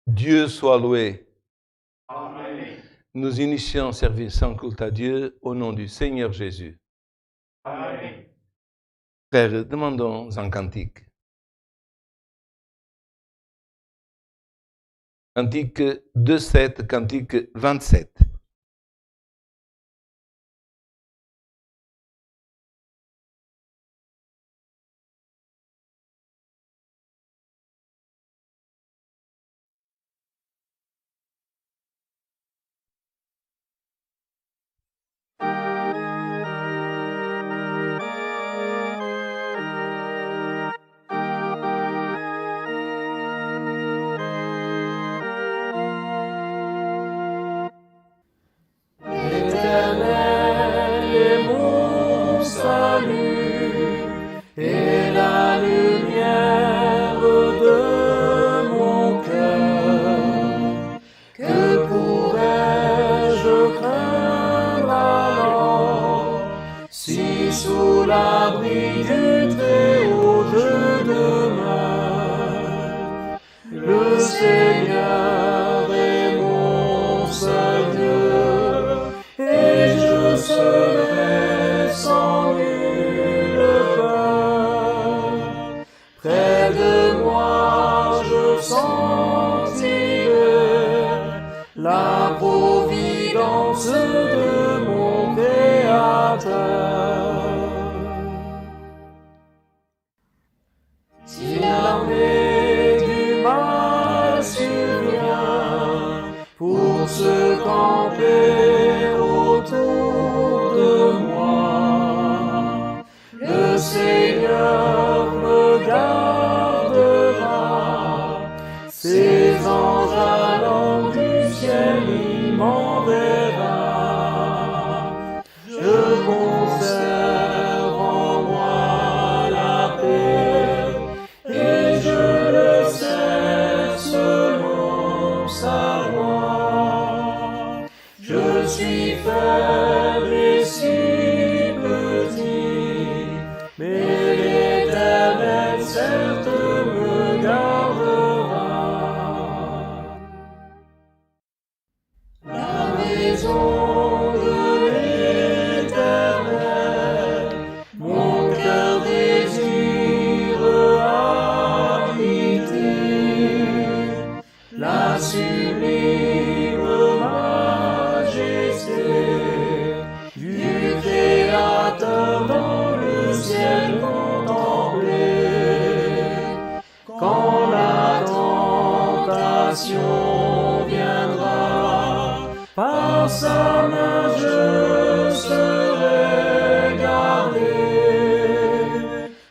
Dieu soit loué. Amen. Nous initions service en culte à Dieu au nom du Seigneur Jésus. Amen. Frères, demandons un cantique. Cantique 2-7, cantique 27. L'Éternel est mon salut et la lumière de mon cœur. Que pourrais-je craindre alors si sous l'abri du Très-Haut je demeure? Le Seigneur est mon seul Dieu, et je serai sans nulle peur. Près de moi je sentirai la providence de mon Créateur. Si l'armée du mal survient pour se camper autour de moi, le Seigneur me gardera. Ses anges allant du ciel il m'enverra. Je conserve en moi la paix, et je le sais selon sa loi. Je suis faible et si petit, mais l'Éternel certes me gardera. La maison de l'Éternel, mon cœur désire habiter. La sublime majesté du Créateur dans le ciel contempler. Quand la tentation viendra, par sa main je serai gardé.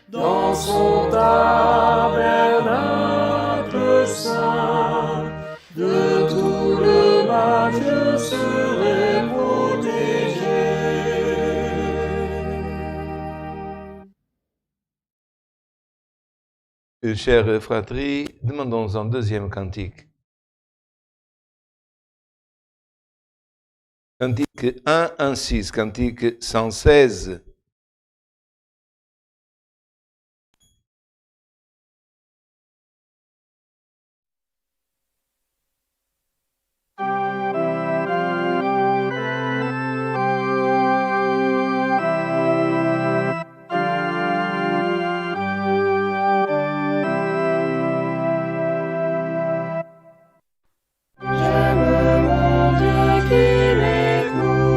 Dans son tabernacle saint, de tout le mal je serai protégé. Chers fratries, demandons un deuxième cantique. Cantique 1-1-6, cantique 116. J'aime mon Dieu qui m'écoute.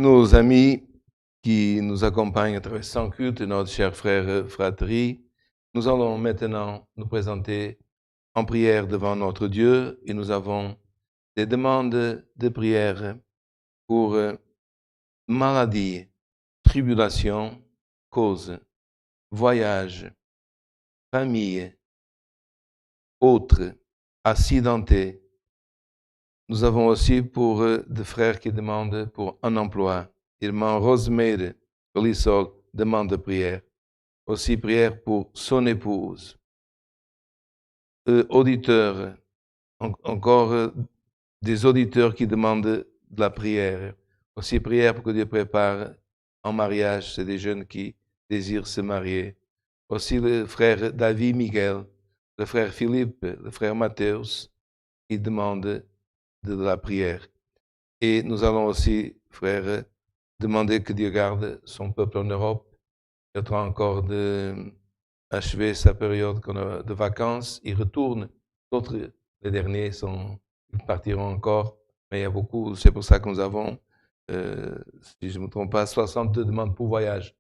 nos amis qui nous accompagnent à travers ce culte, notre cher frère Fratterie, nous allons maintenant nous présenter en prière devant notre Dieu et nous avons des demandes de prière pour maladie, tribulation, cause, voyage, famille, autres, accidentés. Nous avons aussi pour des frères qui demandent pour un emploi. Irmã Rosemary Lissol demande prière. Aussi prière pour son épouse. Auditeurs, encore des auditeurs qui demandent de la prière. Aussi prière pour que Dieu prépare en mariage. C'est des jeunes qui désirent se marier. Aussi le frère David Miguel, le frère Philippe, le frère Mathéus, qui demandent de la prière. Et nous allons aussi, frère, demander que Dieu garde son peuple en Europe. Il est en train encore d'achever sa période de vacances. Il retourne. D'autres, les derniers, ils partiront encore. Mais il y a beaucoup, c'est pour ça que nous avons, si je ne me trompe pas, 62 demandes pour voyage.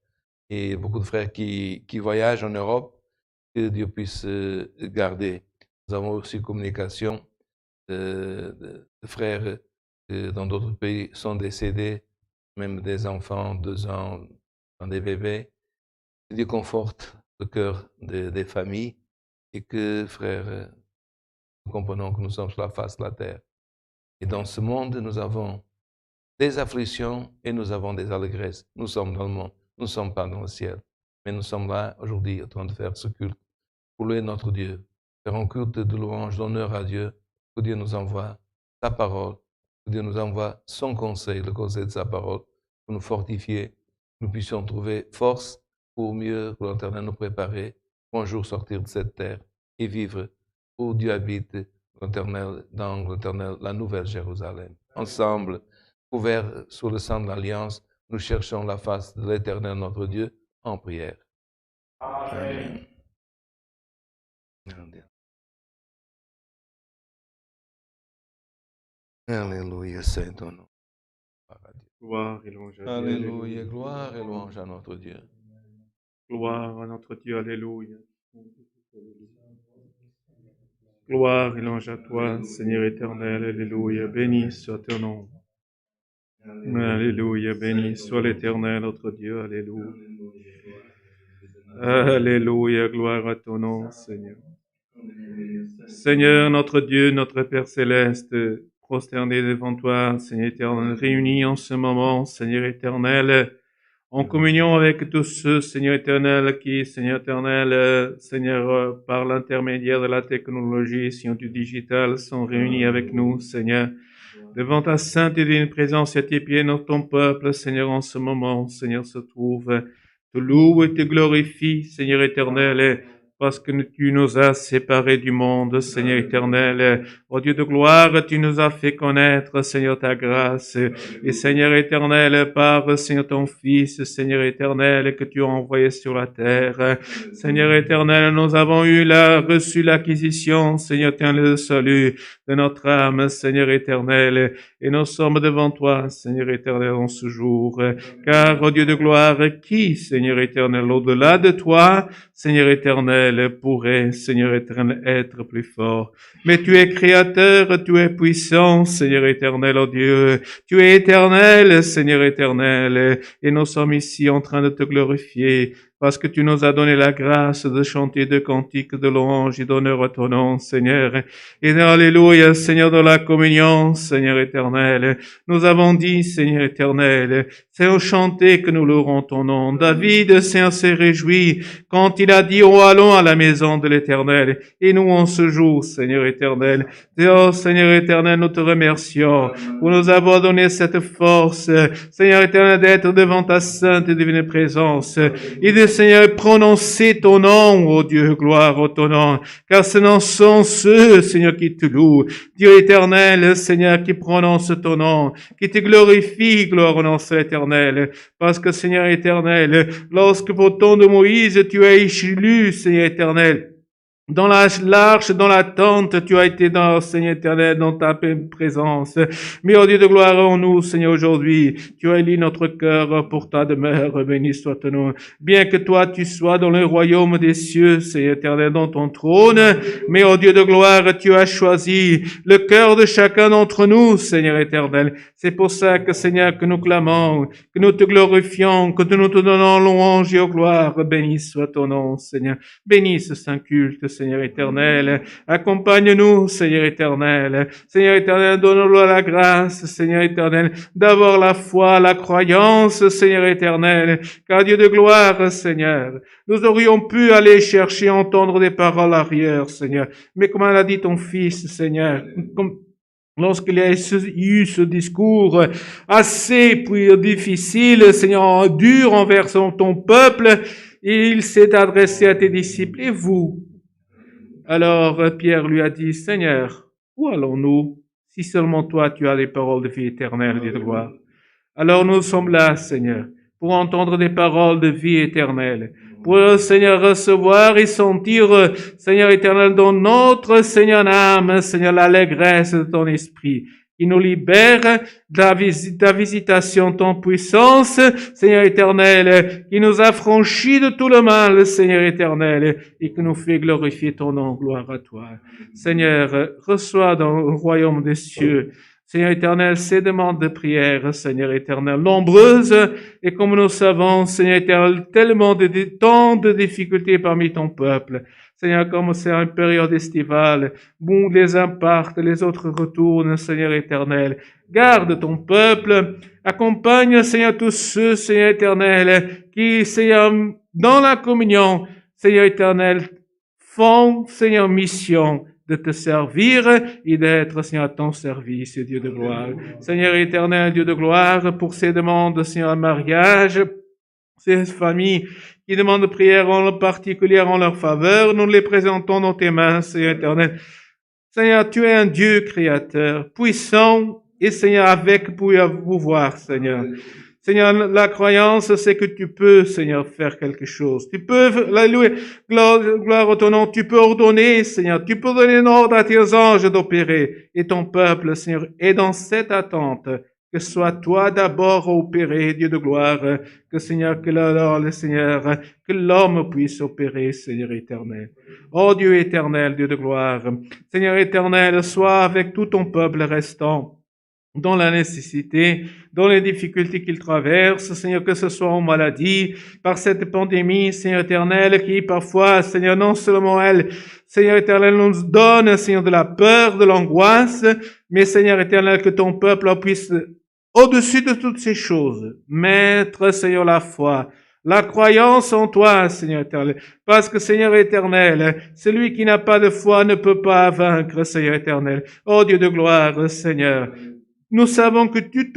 Et beaucoup de frères qui voyagent en Europe, que Dieu puisse garder. Nous avons aussi communication de frères dans d'autres pays sont décédés, même des enfants, 2 ans, des bébés. Que Dieu conforte le cœur des familles et que, frères, nous comprenons que nous sommes sur la face de la terre. Et dans ce monde, nous avons des afflictions et nous avons des allégresses. Nous sommes dans le monde, nous ne sommes pas dans le ciel. Mais nous sommes là aujourd'hui en train de faire ce culte pour louer notre Dieu, faire un culte de louange, d'honneur à Dieu, que Dieu nous envoie sa parole, que Dieu nous envoie son conseil, le conseil de sa parole, pour nous fortifier, que nous puissions trouver force pour mieux que l'Éternel nous préparer pour un jour sortir de cette terre et vivre où Dieu habite, l'Éternel, dans l'Éternel, la nouvelle Jérusalem. Ensemble, couverts sous le sang de l'Alliance, nous cherchons la face de l'Éternel, notre Dieu, en prière. Amen. Amen. Alléluia, Saint ton nom. Gloire et louange à Dieu. Alléluia, gloire et louange à notre Dieu. Gloire à notre Dieu, alléluia. Gloire et louange à toi, Seigneur éternel, alléluia. Béni soit ton nom. Alléluia, béni soit l'Éternel, notre Dieu, alléluia. Alléluia, gloire à ton nom, Seigneur. Seigneur, notre Dieu, notre Père céleste, prosterné devant toi, Seigneur éternel, réunis en ce moment, Seigneur éternel, en communion avec tous ceux, Seigneur éternel, qui, Seigneur éternel, Seigneur, par l'intermédiaire de la technologie, Seigneur du digital, sont réunis avec nous, Seigneur, devant ta sainte et divine présence à tes pieds, notre ton peuple, Seigneur, en ce moment, Seigneur, se trouve, te loue et te glorifie, Seigneur éternel, parce que tu nous as séparés du monde, Seigneur éternel. Ô Dieu de gloire, tu nous as fait connaître, Seigneur, ta grâce. Et Seigneur éternel, par, Seigneur, ton Fils, Seigneur éternel, que tu as envoyé sur la terre. Seigneur éternel, nous avons reçu l'acquisition, Seigneur éternel, le salut de notre âme, Seigneur éternel. Et nous sommes devant toi, Seigneur éternel, en ce jour. Car, ô Dieu de gloire, qui, Seigneur éternel, au-delà de toi, Seigneur éternel, pourrait, Seigneur éternel, être plus fort. Mais tu es créateur, tu es puissant, Seigneur éternel, oh Dieu. Tu es éternel, Seigneur éternel. Et nous sommes ici en train de te glorifier, parce que tu nous as donné la grâce de chanter de cantiques de louange et d'honneur à ton nom, Seigneur. Et alléluia, Seigneur, de la communion, Seigneur éternel. Nous avons dit, Seigneur éternel, c'est au chanter que nous louerons ton nom. David, Seigneur, s'est réjoui quand il a dit, oh, allons à la maison de l'Éternel. Et nous, en ce jour, Seigneur éternel, oh, Seigneur éternel, nous te remercions pour nous avoir donné cette force, Seigneur éternel, d'être devant ta sainte et divine présence et de, Seigneur, prononcer ton nom, oh Dieu, gloire au ton nom, car ce nom sont ceux, Seigneur, qui te louent. Dieu éternel, Seigneur, qui prononce ton nom, qui te glorifie, gloire au nom éternel, parce que, Seigneur éternel, lorsque pour le temps de Moïse, tu as élu, Seigneur éternel, Dans l'arche, dans la tente, tu as été dans, Seigneur éternel, dans ta présence. Mais au Dieu de gloire en nous, Seigneur, aujourd'hui, tu as élu notre cœur pour ta demeure, béni soit ton nom. Bien que toi, tu sois dans le royaume des cieux, Seigneur éternel, dans ton trône, mais au Dieu de gloire, tu as choisi le cœur de chacun d'entre nous, Seigneur éternel. C'est pour ça que, Seigneur, que nous clamons, que nous te glorifions, que nous te donnons louange et gloire. Béni soit ton nom, Seigneur. Bénis ce saint culte, Seigneur éternel. Accompagne-nous, Seigneur éternel. Seigneur éternel, donne-nous la grâce, Seigneur éternel, d'avoir la foi, la croyance, Seigneur éternel. Car Dieu de gloire, Seigneur, nous aurions pu aller chercher, entendre des paroles arrière, Seigneur. Mais comme l'a dit ton Fils, Seigneur, lorsqu'il a eu ce discours assez difficile, Seigneur, dur envers ton peuple, il s'est adressé à tes disciples. Et vous? Alors Pierre lui a dit, Seigneur, où allons-nous? Si seulement toi tu as les paroles de vie éternelle, Dieu de gloire. Alors nous sommes là, Seigneur, pour entendre des paroles de vie éternelle, pour, Seigneur, recevoir et sentir, Seigneur éternel, dans notre, Seigneur, âme, Seigneur, l'allégresse de ton esprit, qui nous libère de ta visitation, ton puissance, Seigneur éternel, qui nous affranchit de tout le mal, Seigneur éternel, et qui nous fait glorifier ton nom, gloire à toi. Seigneur, reçois dans le royaume des cieux, Seigneur éternel, ces demandes de prière, Seigneur éternel, nombreuses, et comme nous savons, Seigneur éternel, tant de difficultés parmi ton peuple. Seigneur, comme c'est une période estivale, où les uns partent, les autres retournent, Seigneur éternel. Garde ton peuple, accompagne, Seigneur, tous ceux, Seigneur éternel, qui, Seigneur, dans la communion, Seigneur éternel, font, Seigneur, mission de te servir et d'être, Seigneur, à ton service, Dieu de gloire. Seigneur éternel, Dieu de gloire, pour ces demandes, Seigneur, mariage, ces familles qui demandent prière en particulier en leur faveur, nous les présentons dans tes mains, Seigneur éternel. Seigneur, tu es un Dieu créateur, puissant, et Seigneur, avec pouvoir, Seigneur. Seigneur, la croyance, c'est que tu peux, Seigneur, faire quelque chose. Tu peux, alléluia, gloire à ton nom, tu peux ordonner, Seigneur, tu peux donner l'ordre à tes anges d'opérer. Et ton peuple, Seigneur, est dans cette attente, que ce soit toi d'abord opérer, Dieu de gloire, que Seigneur, que l'homme puisse opérer, Seigneur éternel. Oh Dieu éternel, Dieu de gloire, Seigneur éternel, sois avec tout ton peuple restant dans la nécessité, dans les difficultés qu'il traverse, Seigneur, que ce soit en maladie, par cette pandémie, Seigneur éternel, qui parfois, Seigneur, non seulement elle, Seigneur éternel, nous donne, Seigneur, de la peur, de l'angoisse, mais Seigneur éternel, que ton peuple puisse, au-dessus de toutes ces choses, mettre, Seigneur, la foi, la croyance en toi, Seigneur éternel. Parce que, Seigneur éternel, celui qui n'a pas de foi ne peut pas vaincre, Seigneur éternel. Oh Dieu de gloire, Seigneur. Nous savons que tu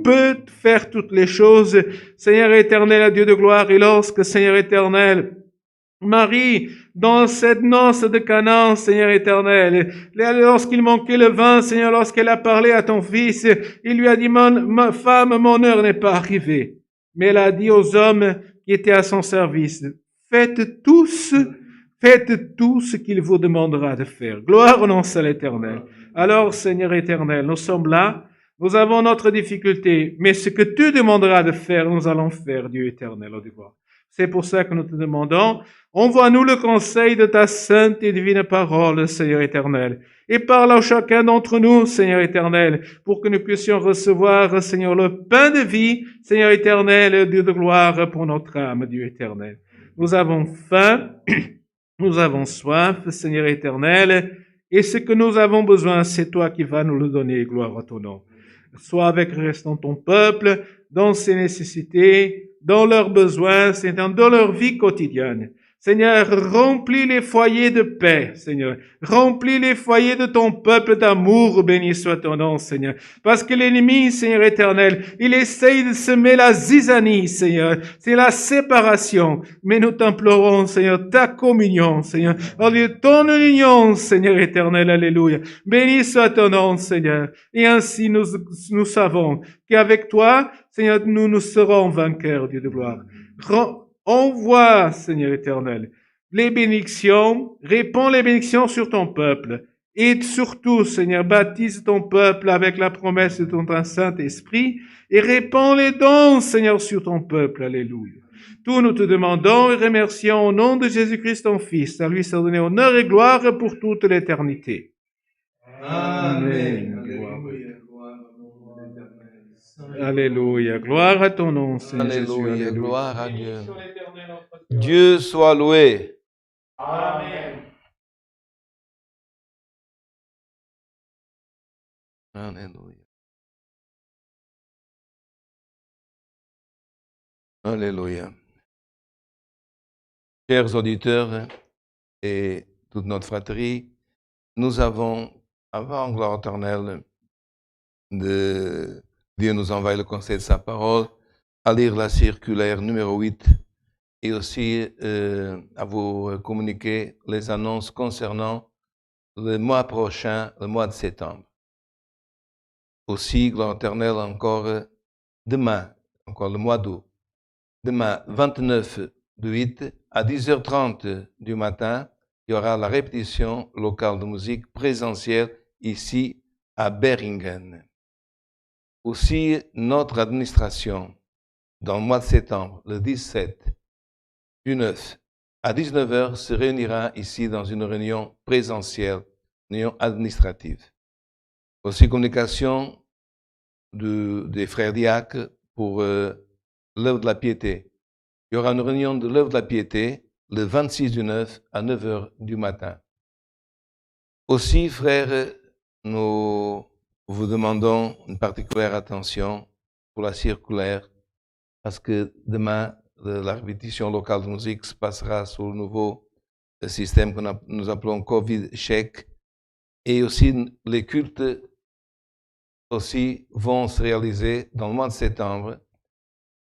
peux faire toutes les choses, Seigneur éternel, Dieu de gloire. Et lorsque, Seigneur éternel, Marie, dans cette noce de Canaan, Seigneur éternel, lorsqu'il manquait le vin, Seigneur, lorsqu'elle a parlé à ton fils, il lui a dit, ma femme, mon heure n'est pas arrivée. Mais elle a dit aux hommes qui étaient à son service, faites tout ce qu'il vous demandera de faire. Gloire au nom de l'Éternel. Alors, Seigneur éternel, nous sommes là, nous avons notre difficulté, mais ce que tu demanderas de faire, nous allons faire, Dieu éternel, au devoir. C'est pour ça que nous te demandons, envoie-nous le conseil de ta sainte et divine parole, Seigneur éternel, et parle à chacun d'entre nous, Seigneur éternel, pour que nous puissions recevoir, Seigneur, le pain de vie, Seigneur éternel, Dieu de gloire pour notre âme, Dieu éternel. Nous avons faim, nous avons soif, Seigneur éternel, et ce que nous avons besoin, c'est toi qui vas nous le donner, gloire à ton nom. Sois avec le restant de ton peuple, dans ses nécessités, dans leurs besoins, Seigneur, dans leur vie quotidienne. Seigneur, remplis les foyers de paix, Seigneur. Remplis les foyers de ton peuple d'amour, béni soit ton nom, Seigneur. Parce que l'ennemi, Seigneur éternel, il essaye de semer la zizanie, Seigneur. C'est la séparation. Mais nous t'implorons, Seigneur, ta communion, Seigneur. Oh Dieu, ton union, Seigneur éternel, alléluia. Béni soit ton nom, Seigneur. Et ainsi nous savons qu'avec toi, Seigneur, nous serons vainqueurs, Dieu de gloire. Envoie, Seigneur éternel, les bénédictions, répands les bénédictions sur ton peuple. Et surtout, Seigneur, baptise ton peuple avec la promesse de ton Saint-Esprit et répands les dons, Seigneur, sur ton peuple. Alléluia. Tout nous te demandons et remercions au nom de Jésus-Christ, ton Fils. À lui soit donné honneur et gloire pour toute l'éternité. Amen. Alléluia. Gloire à ton nom, Seigneur Jésus. Alléluia. Gloire à Dieu. Dieu soit loué. Amen. Alléluia. Alléluia. Chers auditeurs et toute notre fratrie, nous avons, avant gloire éternelle, Dieu nous envoie le conseil de sa parole, à lire la circulaire numéro 8 et aussi à vous communiquer les annonces concernant le mois prochain, le mois de septembre. Aussi, gloire éternelle, encore demain, encore le mois d'août, demain 29 du 8 à 10h30 du matin, il y aura la répétition locale de musique présentielle ici à Beringen. Aussi, notre administration, dans le mois de septembre, le 17 du 9 à 19h, se réunira ici dans une réunion présentielle, réunion administrative. Aussi, communication des frères diacres pour l'œuvre de la piété. Il y aura une réunion de l'œuvre de la piété le 26 du 9 à 9h du matin. Aussi, frères, nous vous demandons une particulière attention pour la circulaire, parce que demain, la répétition locale de musique se passera sous le nouveau système que nous appelons Covid-Check, et aussi les cultes aussi vont se réaliser dans le mois de septembre,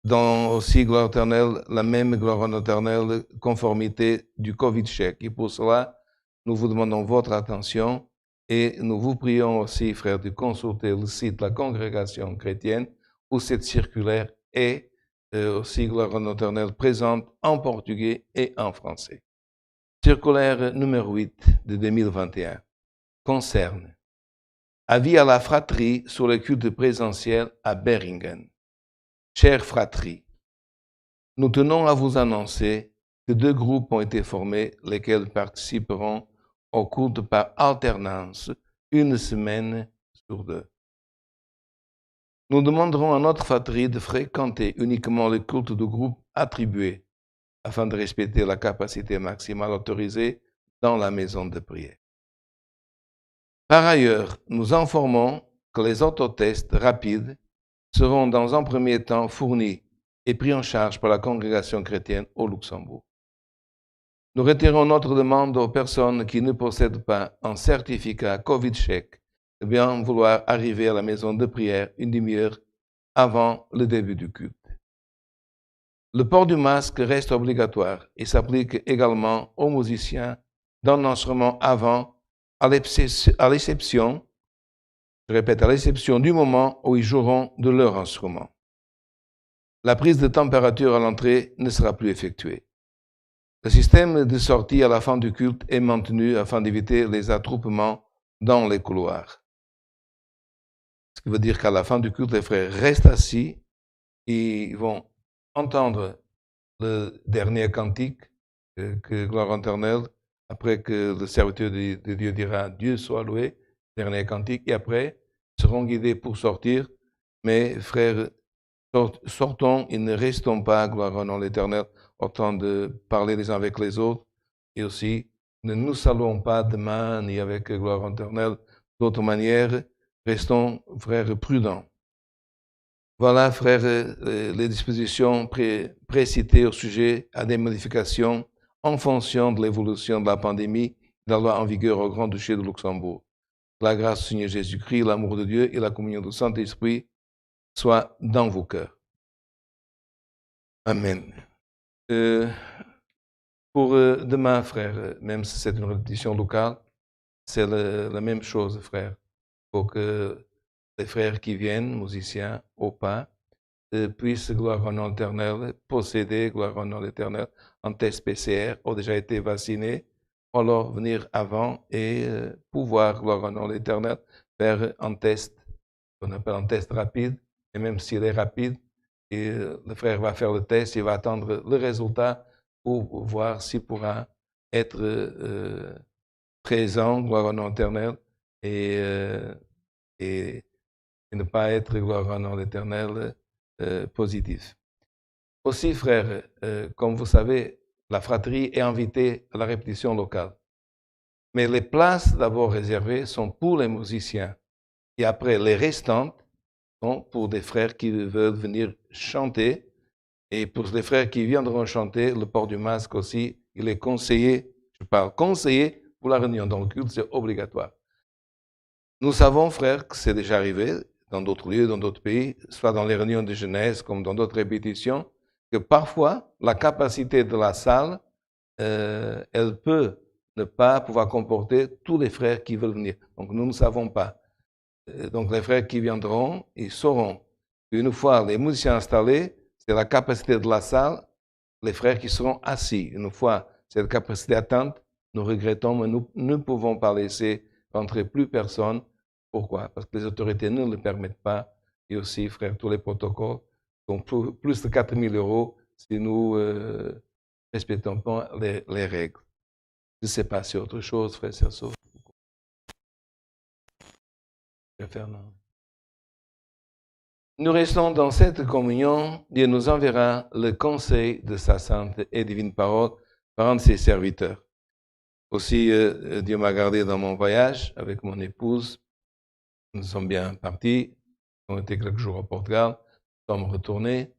dans aussi gloire éternelle, la même gloire éternelle conformité du Covid-Check. Et pour cela, nous vous demandons votre attention et nous vous prions aussi, frères, de consulter le site de la congrégation chrétienne où cette circulaire est aussi gloire éternelle présente en portugais et en français. Circulaire numéro 8 de 2021 concerne avis à la fratrie sur le culte présentiel à Beringen. Chère fratrie, nous tenons à vous annoncer que 2 groupes ont été formés, lesquels participeront au culte par alternance, une semaine sur 2. Nous demanderons à notre fratrie de fréquenter uniquement le culte de groupe attribué, afin de respecter la capacité maximale autorisée dans la maison de prière. Par ailleurs, nous informons que les autotests rapides seront dans un premier temps fournis et pris en charge par la congrégation chrétienne au Luxembourg. Nous retirons notre demande aux personnes qui ne possèdent pas un certificat Covid-Check de bien vouloir arriver à la maison de prière une demi-heure avant le début du culte. Le port du masque reste obligatoire et s'applique également aux musiciens d'un instrument avant, à l'exception, je répète, à l'exception du moment où ils joueront de leur instrument. La prise de température à l'entrée ne sera plus effectuée. Le système de sortie à la fin du culte est maintenu afin d'éviter les attroupements dans les couloirs. Ce qui veut dire qu'à la fin du culte, les frères restent assis et ils vont entendre le dernier cantique que gloire éternelle, après que le serviteur de Dieu dira Dieu soit loué, dernier cantique, et après seront guidés pour sortir. Mais frères, sortons et ne restons pas, gloire au nom de l'Éternel, autant de parler les uns avec les autres, et aussi ne nous saluons pas de main ni avec gloire éternelle. D'autre manière, restons, frères, prudents. Voilà, frères, les dispositions précitées au sujet à des modifications en fonction de l'évolution de la pandémie, de la loi en vigueur au Grand-Duché de Luxembourg. La grâce du Seigneur Jésus-Christ, l'amour de Dieu et la communion du Saint-Esprit soient dans vos cœurs. Amen. Pour demain, frères, même si c'est une répétition locale, c'est la même chose, frères. Il faut que les frères qui viennent, musiciens, au pas, puissent, gloire au nom éternel, posséder, gloire au nom éternel, un test PCR, ont déjà été vaccinés, ou alors venir avant et pouvoir, gloire au nom éternel, faire un test, qu'on appelle un test rapide, et même s'il est rapide, et le frère va faire le test, il va attendre le résultat pour voir s'il pourra être présent, gloire au nom éternel, et ne pas être, gloire au nom éternel, positif. Aussi, frères, comme vous savez, la fratrie est invitée à la répétition locale. Mais les places d'abord réservées sont pour les musiciens. Et après, les restantes sont pour des frères qui veulent venir chanter. Et pour les frères qui viendront chanter, le port du masque aussi, il est conseillé, je parle conseillé pour la réunion. Dans le culte, c'est obligatoire. Nous savons, frères, que c'est déjà arrivé dans d'autres lieux, dans d'autres pays, soit dans les réunions de jeunesse comme dans d'autres répétitions, que parfois, la capacité de la salle, elle peut ne pas pouvoir comporter tous les frères qui veulent venir. Donc, nous ne savons pas. Donc, les frères qui viendront, ils sauront qu'une fois les musiciens installés, c'est la capacité de la salle, les frères qui seront assis. Une fois cette capacité atteinte, nous regrettons, mais nous ne pouvons pas laisser rentrer plus personne. Pourquoi? Parce que les autorités ne le permettent pas. Et aussi, frère, tous les protocoles sont plus de 4 000 € si nous respectons pas les règles. Je ne sais pas si autre chose, frère Serso. Fernand. Nous restons dans cette communion. Dieu nous enverra le conseil de sa sainte et divine parole par un de ses serviteurs. Aussi, Dieu m'a gardé dans mon voyage avec mon épouse. Nous sommes bien partis. On était quelques jours au Portugal. Nous sommes retournés.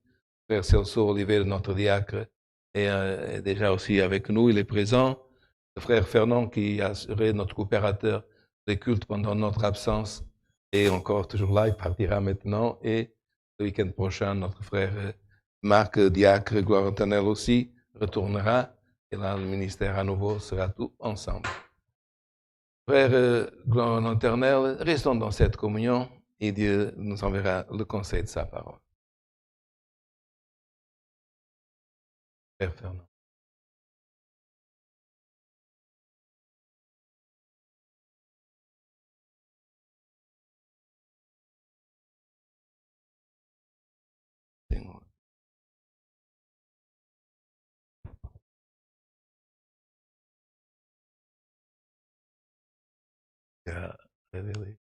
Frère Celso Olivier, notre diacre, est déjà aussi avec nous. Il est présent. Le frère Fernand, qui a assuré notre coopérateur des cultes pendant notre absence, est encore toujours là. Il partira maintenant. Et le week-end prochain, notre frère Marc, diacre, gloire éternelle aussi, retournera. Et là, le ministère à nouveau sera tout ensemble. Frères, gloire éternelle, restons dans cette communion et Dieu nous enverra le conseil de sa parole. Frère Fernand. Révélé.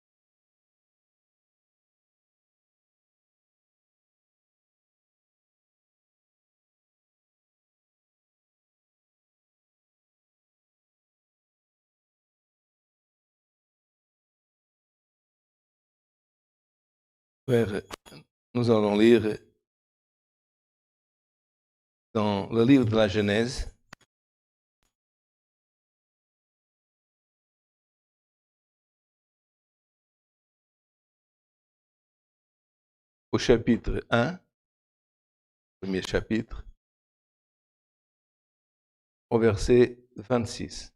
Frère, nous allons lire dans le livre de la Genèse, au chapitre 1, premier chapitre, au verset 26.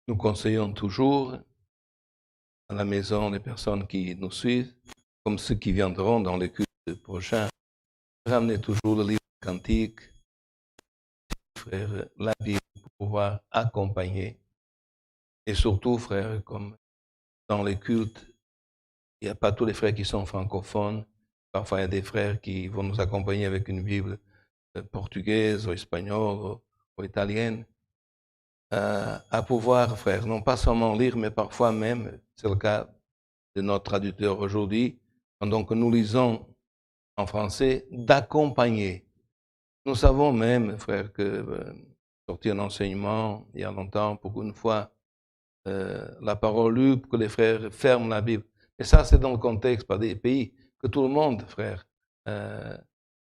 Nous conseillons toujours à la maison les personnes qui nous suivent, comme ceux qui viendront dans les cultes prochains, ramenez toujours le livre cantique, frère, la Bible pour pouvoir accompagner. Et surtout, frère, comme dans les cultes, il n'y a pas tous les frères qui sont francophones. Parfois, il y a des frères qui vont nous accompagner avec une Bible portugaise ou espagnole ou italienne. À pouvoir, frère, non pas seulement lire, mais parfois même, c'est le cas de notre traducteur aujourd'hui, pendant que nous lisons en français, d'accompagner. Nous savons même, frère, que sortir un enseignement il y a longtemps, pour une fois, la parole lue, pour que les frères ferment la Bible. Et ça, c'est dans le contexte, pas des pays, que tout le monde, frère,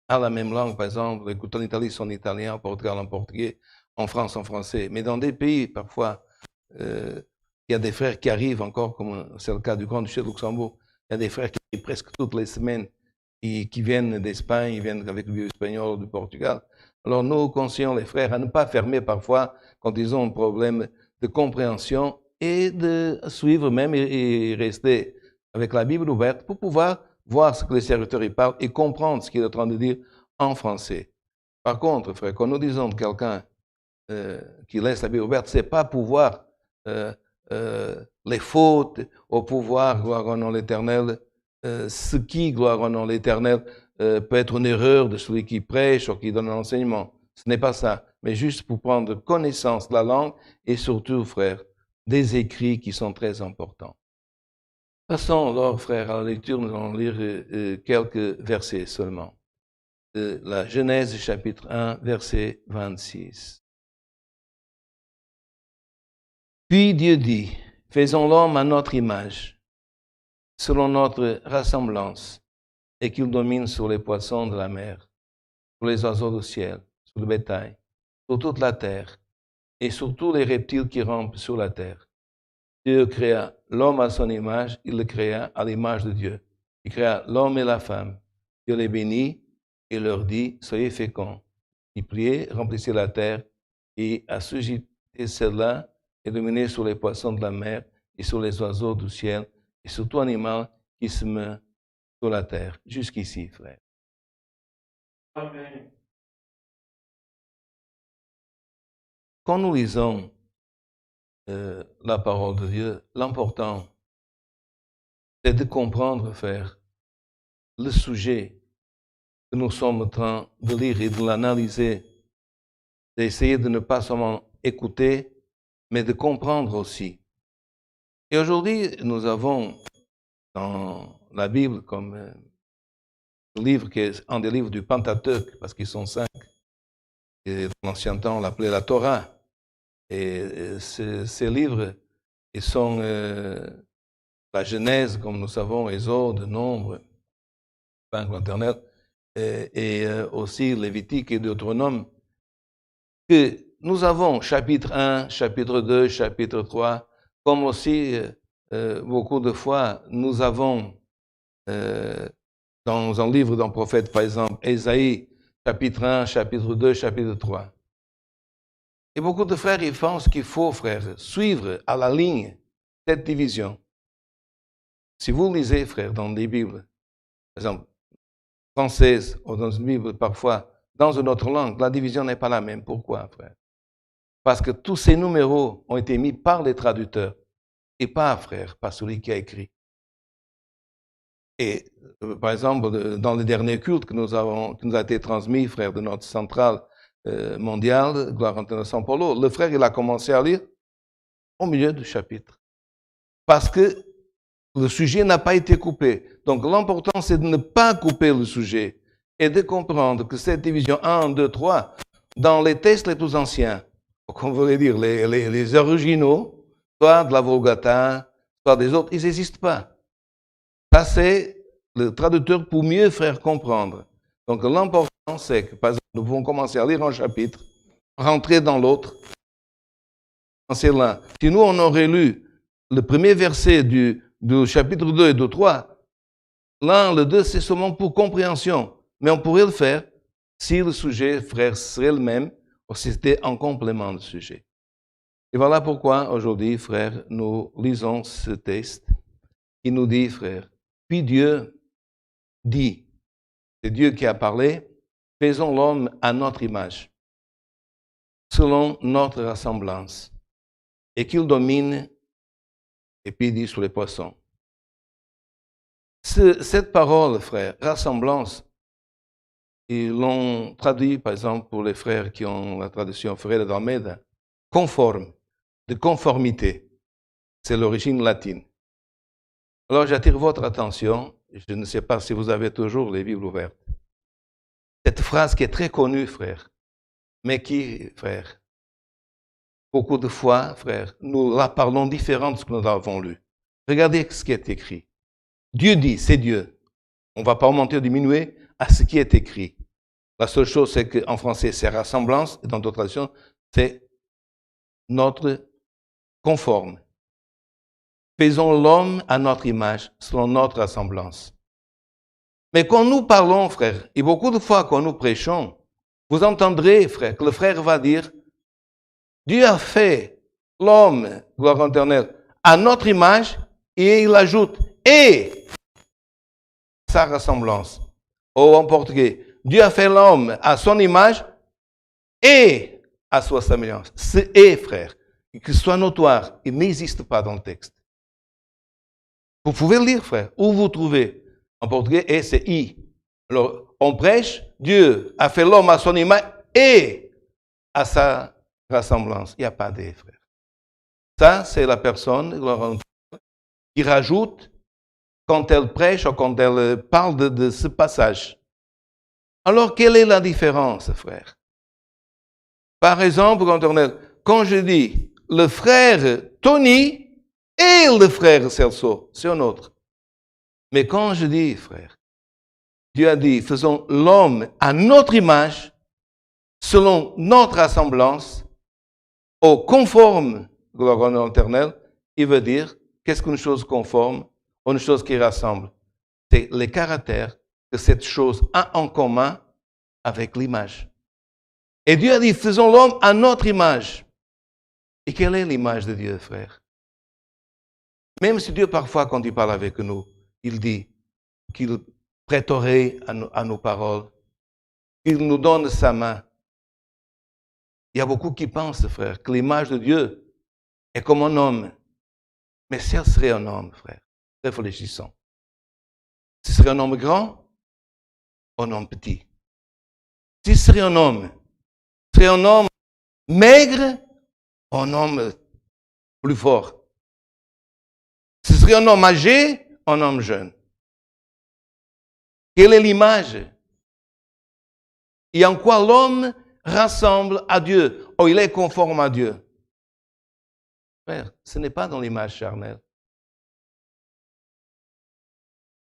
a la même langue, par exemple, écoute, en Italie, c'est en italien, en Portugal, en portugais, en France, en français. Mais dans des pays, parfois, il y a des frères qui arrivent encore, comme c'est le cas du Grand-Duché de Luxembourg, il y a des frères qui arrivent presque toutes les semaines, qui viennent d'Espagne, ils viennent avec le vieux espagnol ou du Portugal. Alors nous conseillons les frères à ne pas fermer parfois quand ils ont un problème de compréhension et de suivre même et rester avec la Bible ouverte pour pouvoir voir ce que les serviteurs y parlent et comprendre ce qu'il est en train de dire en français. Par contre, frère, quand nous disons de quelqu'un qui laisse la Bible ouverte, c'est pas pouvoir les fautes au pouvoir, gloire au nom de l'Éternel, ce qui, gloire au nom de l'Éternel, peut être une erreur de celui qui prêche ou qui donne l'enseignement. Ce n'est pas ça, mais juste pour prendre connaissance de la langue et surtout, frère, des écrits qui sont très importants. Passons alors, frère, à la lecture. Nous allons lire quelques versets seulement. De la Genèse, chapitre 1, verset 26. Puis Dieu dit, faisons l'homme à notre image, selon notre ressemblance, et qu'il domine sur les poissons de la mer, sur les oiseaux du ciel, sur le bétail, sur toute la terre, et sur tous les reptiles qui rampent sur la terre. Dieu créa l'homme à son image, il le créa à l'image de Dieu. Il créa l'homme et la femme. Dieu les bénit et leur dit, soyez féconds, multipliez, remplissez la terre et assujettez celle-là et dominez sur les poissons de la mer et sur les oiseaux du ciel et sur tout animal qui se meut sur la terre. Jusqu'ici, frère. Amen. Quand nous lisons la parole de Dieu, l'important, c'est de comprendre, frère, le sujet que nous sommes en train de lire et de l'analyser, d'essayer de ne pas seulement écouter, mais de comprendre aussi. Et aujourd'hui, nous avons dans la Bible comme un livre qui est un des livres du Pentateuque, parce qu'ils sont 5, et dans l'ancien temps on l'appelait la Torah. Et ces livres, ils sont la Genèse, comme nous savons, Exode, Nombre, l'Éternel, et aussi Lévitique et Deutéronome, que nous avons chapitre 1, chapitre 2, chapitre 3, comme aussi beaucoup de fois nous avons dans un livre d'un prophète, par exemple, Ésaïe, chapitre 1, chapitre 2, chapitre 3. Et beaucoup de frères, ils pensent qu'il faut, frère, suivre à la ligne cette division. Si vous lisez, frère, dans des Bibles, par exemple, françaises, ou dans une Bible parfois, dans une autre langue, la division n'est pas la même. Pourquoi, frère? Parce que tous ces numéros ont été mis par les traducteurs, et pas, frère, par celui qui a écrit. Et, par exemple, dans le dernier culte qui nous a été transmis, frère, de notre centrale mondiale, Gloire à Saint Paulo, le frère, il a commencé à lire au milieu du chapitre. Parce que le sujet n'a pas été coupé. Donc, l'important, c'est de ne pas couper le sujet et de comprendre que cette division 1, 2, 3, dans les textes les plus anciens, qu'on voulait dire les originaux, soit de la Vulgata, soit des autres, ils n'existent pas. Ça, c'est le traducteur pour mieux faire comprendre. Donc, l'important, c'est que, par exemple, nous pouvons commencer à lire un chapitre, rentrer dans l'autre, commencer là. Si nous, on aurait lu le premier verset du chapitre 2 et du 3, l'un, le 2, c'est seulement pour compréhension. Mais on pourrait le faire si le sujet, frère, serait le même, ou si c'était en complément du sujet. Et voilà pourquoi, aujourd'hui, frère, nous lisons ce texte qui nous dit, frère, puis Dieu dit, c'est Dieu qui a parlé, faisons l'homme à notre image, selon notre ressemblance, et qu'il domine, et puis il dit sur les poissons. Cette parole, frère, ressemblance, ils l'ont traduit, par exemple, pour les frères qui ont la traduction Ferreira d'Almeida, conforme, de conformité. C'est l'origine latine. Alors, j'attire votre attention, je ne sais pas si vous avez toujours les Bibles ouvertes. Cette phrase qui est très connue, frère, mais qui, frère, beaucoup de fois, frère, nous la parlons différente de ce que nous avons lu. Regardez ce qui est écrit. Dieu dit, c'est Dieu. On ne va pas augmenter ou diminuer à ce qui est écrit. La seule chose, c'est qu'en français, c'est ressemblance, et dans d'autres traductions, c'est notre conforme. Faisons l'homme à notre image, selon notre ressemblance. Mais quand nous parlons, frère, et beaucoup de fois quand nous prêchons, vous entendrez, frère, que le frère va dire, Dieu a fait l'homme, gloire éternelle, à notre image, et il ajoute, et sa ressemblance. Ou en portugais, Dieu a fait l'homme à son image, et à sa semblance. Ce et, frère, que ce soit notoire, il n'existe pas dans le texte. Vous pouvez le lire, frère, où vous trouvez. En portugais, et c'est i. Alors, on prêche, Dieu a fait l'homme à son image et à sa ressemblance. Il n'y a pas de frère. Ça, c'est la personne qui rajoute quand elle prêche ou quand elle parle de ce passage. Alors, quelle est la différence, frère? Par exemple, quand je dis le frère Tony et le frère Celso, c'est un autre. Mais quand je dis, frère, Dieu a dit, faisons l'homme à notre image, selon notre ressemblance, au conforme, gloire éternelle, il veut dire, qu'est-ce qu'une chose conforme, une chose qui rassemble? C'est les caractères que cette chose a en commun avec l'image. Et Dieu a dit, faisons l'homme à notre image. Et quelle est l'image de Dieu, frère? Même si Dieu, parfois, quand il parle avec nous, il dit qu'il prête oreille à nos paroles, qu'il nous donne sa main. Il y a beaucoup qui pensent, frère, que l'image de Dieu est comme un homme. Mais si elle serait un homme, frère, réfléchissons. Ce serait un homme grand ou un homme petit? Si ce serait un homme, ce serait un homme maigre ou un homme plus fort? Ce serait un homme âgé ou un homme jeune? Quelle est l'image? Et en quoi l'homme rassemble à Dieu, ou il est conforme à Dieu? Frère, ce n'est pas dans l'image charnelle.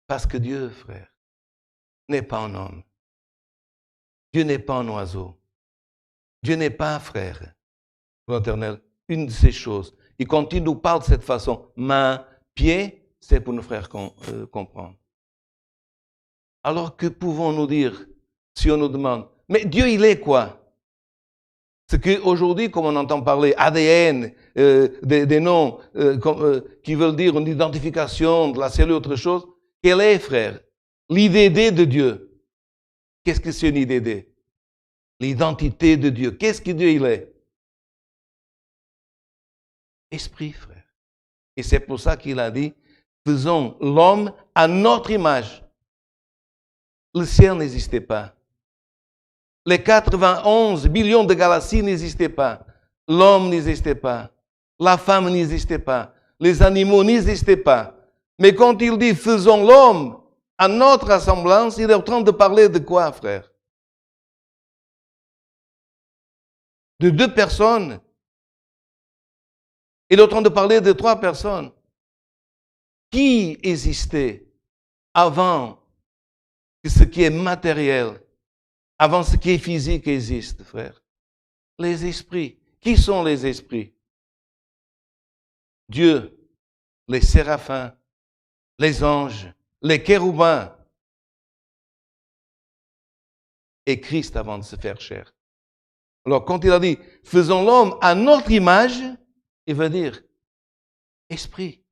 Parce que Dieu, frère, n'est pas un homme. Dieu n'est pas un oiseau. Dieu n'est pas, frère, l'Éternel, une de ces choses. Et quand il nous parle de cette façon, main, pied, c'est pour nos frères comprendre. Alors que pouvons-nous dire si on nous demande, mais Dieu, il est quoi? Ce qu'aujourd'hui, comme on entend parler, ADN, des noms qui veulent dire une identification de la cellule, autre chose, quelle est, frère? L'IDD de Dieu. Qu'est-ce que c'est une IDD? L'identité de Dieu. Qu'est-ce que Dieu il est? Esprit, frère. Et c'est pour ça qu'il a dit, faisons l'homme à notre image. Le ciel n'existait pas. Les 91 billions de galaxies n'existaient pas. L'homme n'existait pas. La femme n'existait pas. Les animaux n'existaient pas. Mais quand il dit faisons l'homme à notre ressemblance, il est en train de parler de quoi, frère? De 2 personnes. Il est en train de parler de 3 personnes. Qui existait avant que ce qui est matériel, avant ce qui est physique existe, frère? Les esprits. Qui sont les esprits? Dieu, les séraphins, les anges, les chérubins et Christ avant de se faire chair. Alors quand il a dit, faisons l'homme à notre image, il veut dire esprit.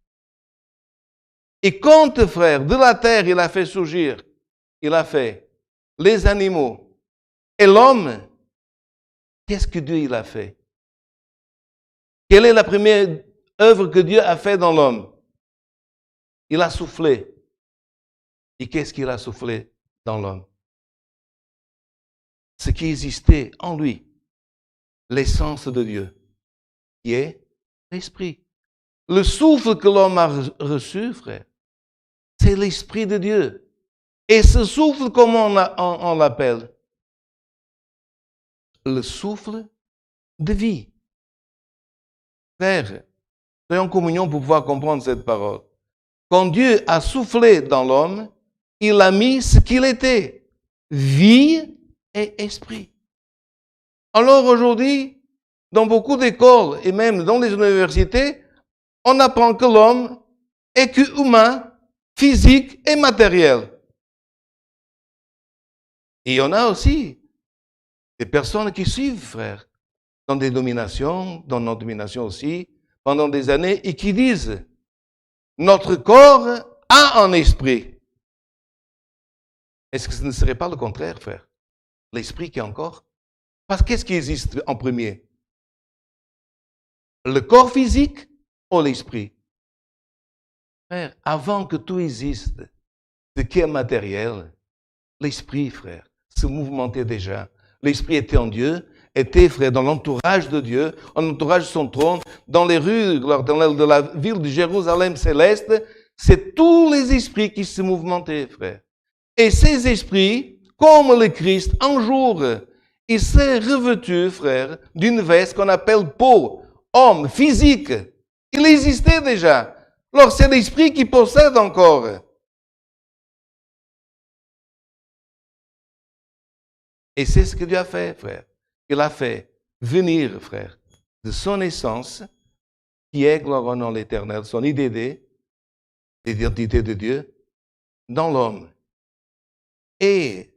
Et quand, frère, de la terre, il a fait surgir, il a fait les animaux et l'homme, qu'est-ce que Dieu il a fait? Quelle est la première œuvre que Dieu a fait dans l'homme? Il a soufflé. Et qu'est-ce qu'il a soufflé dans l'homme? Ce qui existait en lui, l'essence de Dieu, qui est l'esprit. Le souffle que l'homme a reçu, frère, c'est l'esprit de Dieu. Et ce souffle, comment on l'appelle? Le souffle de vie. Frère, soyons en communion pour pouvoir comprendre cette parole. Quand Dieu a soufflé dans l'homme, il a mis ce qu'il était, vie est esprit. Alors aujourd'hui, dans beaucoup d'écoles et même dans les universités, on apprend que l'homme est qu'humain, physique et matériel. Et il y en a aussi des personnes qui suivent, frère, dans des dominations, dans notre domination aussi, pendant des années, et qui disent, notre corps a un esprit. Est-ce que ce ne serait pas le contraire, frère? L'esprit qui est encore? Parce qu'est-ce qui existe en premier? Le corps physique ou l'esprit? Frère, avant que tout existe, ce qui est matériel, l'esprit, frère, se mouvementait déjà. L'esprit était en Dieu, était, frère, dans l'entourage de Dieu, en entourage de son trône, dans les rues de la ville de Jérusalem céleste. C'est tous les esprits qui se mouvementaient, frère. Et ces esprits, comme le Christ, un jour, il s'est revêtu, frère, d'une veste qu'on appelle peau, homme, physique. Il existait déjà. Alors c'est l'esprit qui possède encore. Et c'est ce que Dieu a fait, frère. Il a fait venir, frère, de son essence, qui est, gloire au nom de l'Éternel, son IDD, l'identité de Dieu, dans l'homme. Et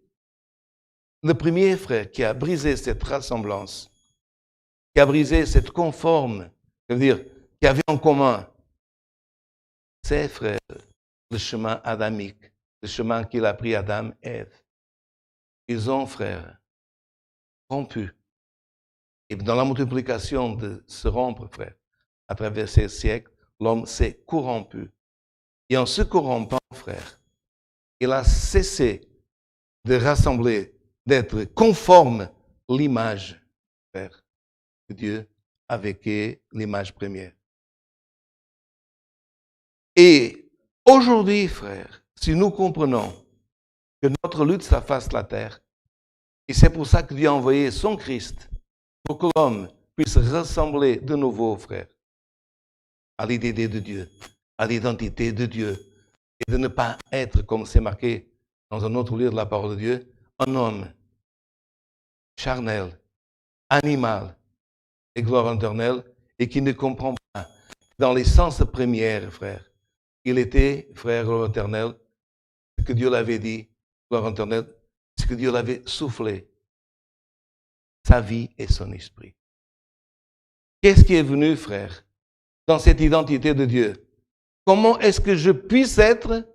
le premier frère qui a brisé cette ressemblance, qui a brisé cette conforme, c'est-à-dire qui avait en commun, c'est, frère, le chemin adamique, le chemin qu'il a pris Adam et Ève. Ils ont, frère, rompu. Et dans la multiplication de se rompre, frère, à travers ces siècles, l'homme s'est corrompu. Et en se corrompant, frère, il a cessé de rassembler, d'être conforme à l'image, frère, de Dieu, avec l'image première. Et aujourd'hui, frère, si nous comprenons que notre lutte, ça fasse la terre, et c'est pour ça que Dieu a envoyé son Christ, pour que l'homme puisse ressembler de nouveau, frère, à l'idée de Dieu, à l'identité de Dieu, et de ne pas être, comme c'est marqué dans un autre livre de la parole de Dieu, un homme charnel, animal, et gloire éternelle, et qui ne comprend pas, dans l'essence première, frère, il était, frère, gloire éternelle, ce que Dieu l'avait dit, gloire éternelle, ce que Dieu l'avait soufflé, sa vie et son esprit. Qu'est-ce qui est venu, frère, dans cette identité de Dieu? Comment est-ce que je puisse être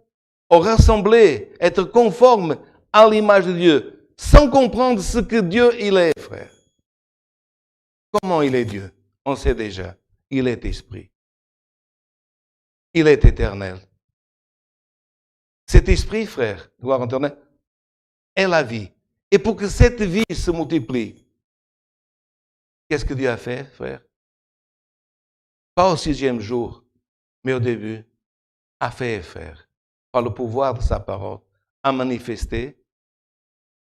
ressembler, être conforme à l'image de Dieu, sans comprendre ce que Dieu il est, frère? Comment il est Dieu? On sait déjà, il est esprit. Il est éternel. Cet esprit, frère, gloire éternelle, est la vie. Et pour que cette vie se multiplie, qu'est-ce que Dieu a fait, frère? Pas au 6e jour, mais au début, a fait, frère, par le pouvoir de sa parole, a manifesté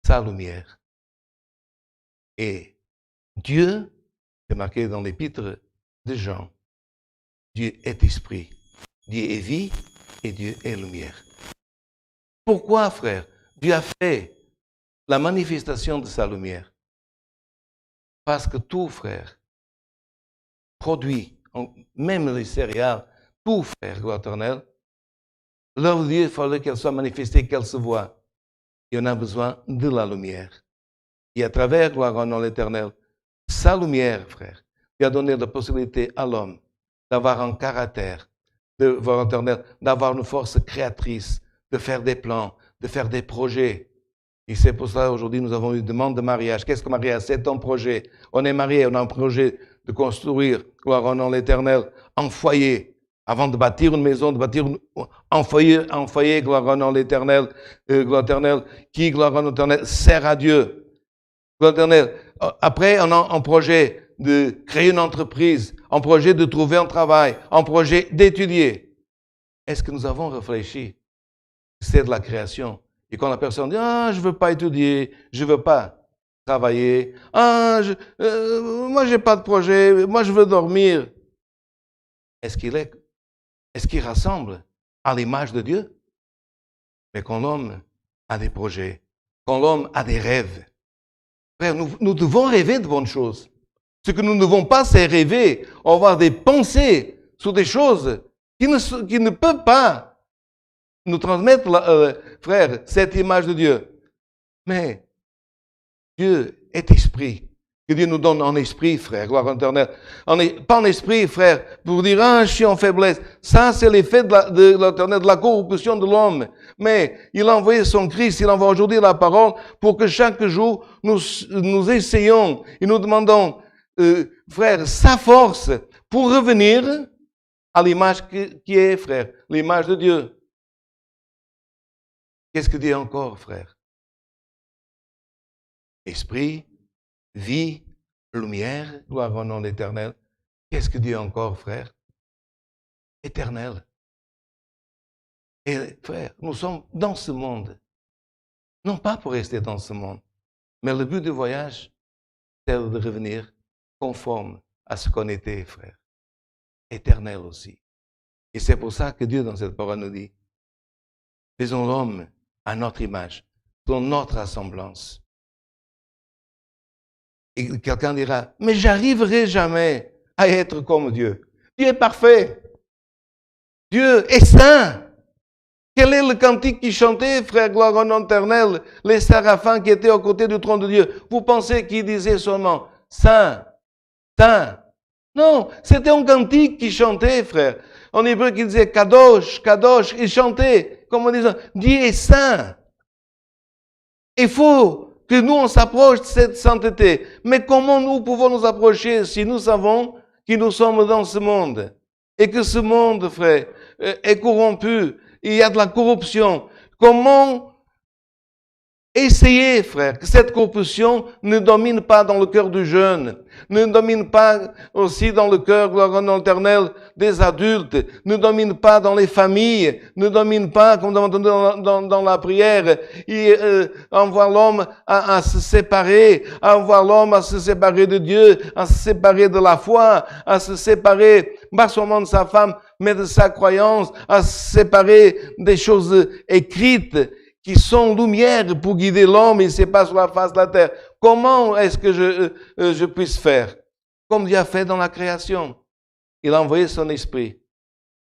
sa lumière. Et Dieu, c'est marqué dans l'épître de Jean, Dieu est esprit, Dieu est vie et Dieu est lumière. Pourquoi, frère, Dieu a fait la manifestation de sa lumière? Parce que tout, frère, produit, même les céréales, tout, frère, gloire éternelle, l'œuvre de Dieu, il fallait qu'elle soit manifestée, qu'elle se voie. Et on a besoin de la lumière. Et à travers, gloire au nom de l'Éternel, sa lumière, frère, qui a donné la possibilité à l'homme d'avoir un caractère, d'avoir une force créatrice, de faire des plans, de faire des projets. Et c'est pour ça aujourd'hui nous avons une demande de mariage. Qu'est-ce que mariage? C'est un projet. On est marié, on a un projet de construire, gloire au nom de l'Éternel, un foyer. Avant de bâtir une maison, de bâtir un foyer, gloire au nom de l'Éternel, gloire éternelle, qui, gloire au nom de l'Éternel, sert à Dieu. Gloire éternelle. Après, on a un projet de créer une entreprise, un projet de trouver un travail, un projet d'étudier. Est-ce que nous avons réfléchi? C'est de la création. Et quand la personne dit, je ne veux pas étudier, je ne veux pas travailler, moi, je n'ai pas de projet, moi, je veux dormir. Est-ce qu'il rassemble à l'image de Dieu? Mais quand l'homme a des projets, quand l'homme a des rêves, Frère, nous devons rêver de bonnes choses. Ce que nous ne devons pas, c'est rêver, avoir des pensées sur des choses qui ne peuvent pas nous transmettre, frère, cette image de Dieu. Mais Dieu est esprit. Que Dieu nous donne en esprit, frère, gloire éternelle. Pas en esprit, frère, pour dire, je suis en faiblesse. Ça, c'est l'effet de l'éternel, de la corruption de l'homme. Mais il a envoyé son Christ, il envoie aujourd'hui la parole pour que chaque jour, nous essayons et nous demandons, frère, sa force pour revenir à l'image qui est, frère, l'image de Dieu. Qu'est-ce que dit encore, frère? Esprit, vie, lumière, gloire au nom d'Éternel. Qu'est-ce que dit encore, frère? Éternel. Et frère, nous sommes dans ce monde. Non pas pour rester dans ce monde, mais le but du voyage, c'est de revenir conforme à ce qu'on était, frère. Éternel aussi. Et c'est pour ça que Dieu, dans cette parole, nous dit, faisons l'homme à notre image, selon notre ressemblance. Et quelqu'un dira, mais j'arriverai jamais à être comme Dieu. Dieu est parfait. Dieu est saint. Quel est le cantique qui chantait, frère, gloire au nom éternel, les séraphins qui étaient aux côtés du trône de Dieu? Vous pensez qu'ils disaient seulement, saint, saint? Non, c'était un cantique qui chantait, frère. En hébreu, qui disait Kadosh, Kadosh. Ils chantaient, comme en disant, Dieu est saint. Il faut que nous, on s'approche de cette sainteté. Mais comment nous pouvons nous approcher si nous savons que nous sommes dans ce monde? Et que ce monde, frère, est corrompu. Il y a de la corruption. Comment essayer, frère, que cette corruption ne domine pas dans le cœur du jeune, ne domine pas aussi dans le cœur, gloire au nom éternel, des adultes, ne domine pas dans les familles, ne domine pas, comme nous avons entendu dans la prière, et envoie l'homme à se séparer, envoie l'homme à se séparer de Dieu, à se séparer de la foi, à se séparer, pas seulement de sa femme, mais de sa croyance, à se séparer des choses écrites, qui sont lumière pour guider l'homme, il ne sait pas sur la face de la terre. Comment est-ce que je puisse faire? Comme Dieu a fait dans la création. Il a envoyé son esprit.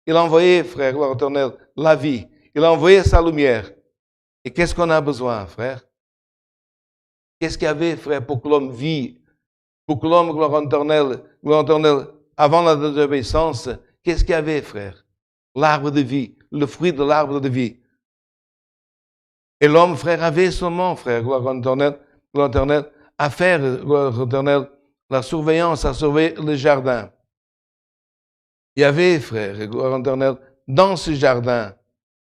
Il a envoyé, frère, gloire éternelle, la vie. Il a envoyé sa lumière. Et qu'est-ce qu'on a besoin, frère? Qu'est-ce qu'il y avait, frère, pour que l'homme vit? Pour que l'homme, gloire éternelle, avant la désobéissance, qu'est-ce qu'il y avait, frère? L'arbre de vie, le fruit de l'arbre de vie. Et l'homme, frère, avait seulement, frère, gloire éternelle, à faire, gloire éternelle, la surveillance, à surveiller le jardin. Il y avait, frère, gloire éternelle, dans ce jardin,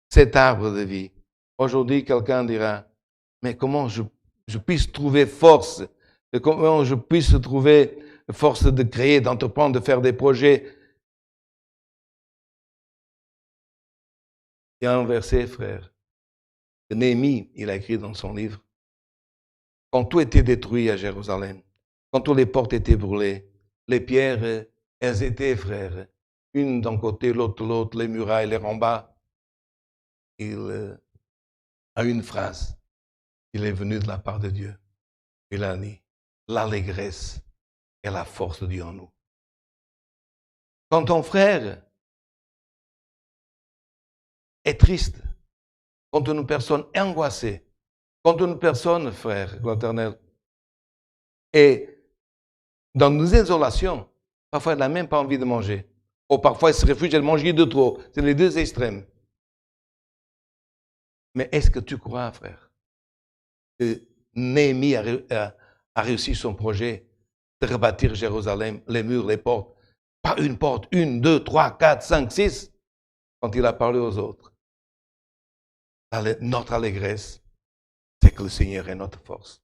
cet arbre de vie. Aujourd'hui, quelqu'un dira, mais comment je puisse trouver force, comment je puisse trouver force de créer, d'entreprendre, de faire des projets. Il y a un verset, frère, que Néhémie, il a écrit dans son livre, quand tout était détruit à Jérusalem, quand toutes les portes étaient brûlées, les pierres, elles étaient, frère, une d'un côté, l'autre de l'autre, les murailles, les remparts. Il a une phrase, il est venu de la part de Dieu. Il a dit, l'allégresse et la force de Dieu en nous. Quand ton frère est triste, quand une personne est angoissée, quand une personne, frère, l'éternel, est dans nos isolations, parfois elle n'a même pas envie de manger. Ou parfois elle se réfugie, elle mange de trop. C'est les deux extrêmes. Mais est-ce que tu crois, frère, que Néhémie a réussi son projet de rebâtir Jérusalem, les murs, les portes? Pas une porte, 1, 2, 3, 4, 5, 6, quand il a parlé aux autres. Notre allégresse, c'est que le Seigneur est notre force.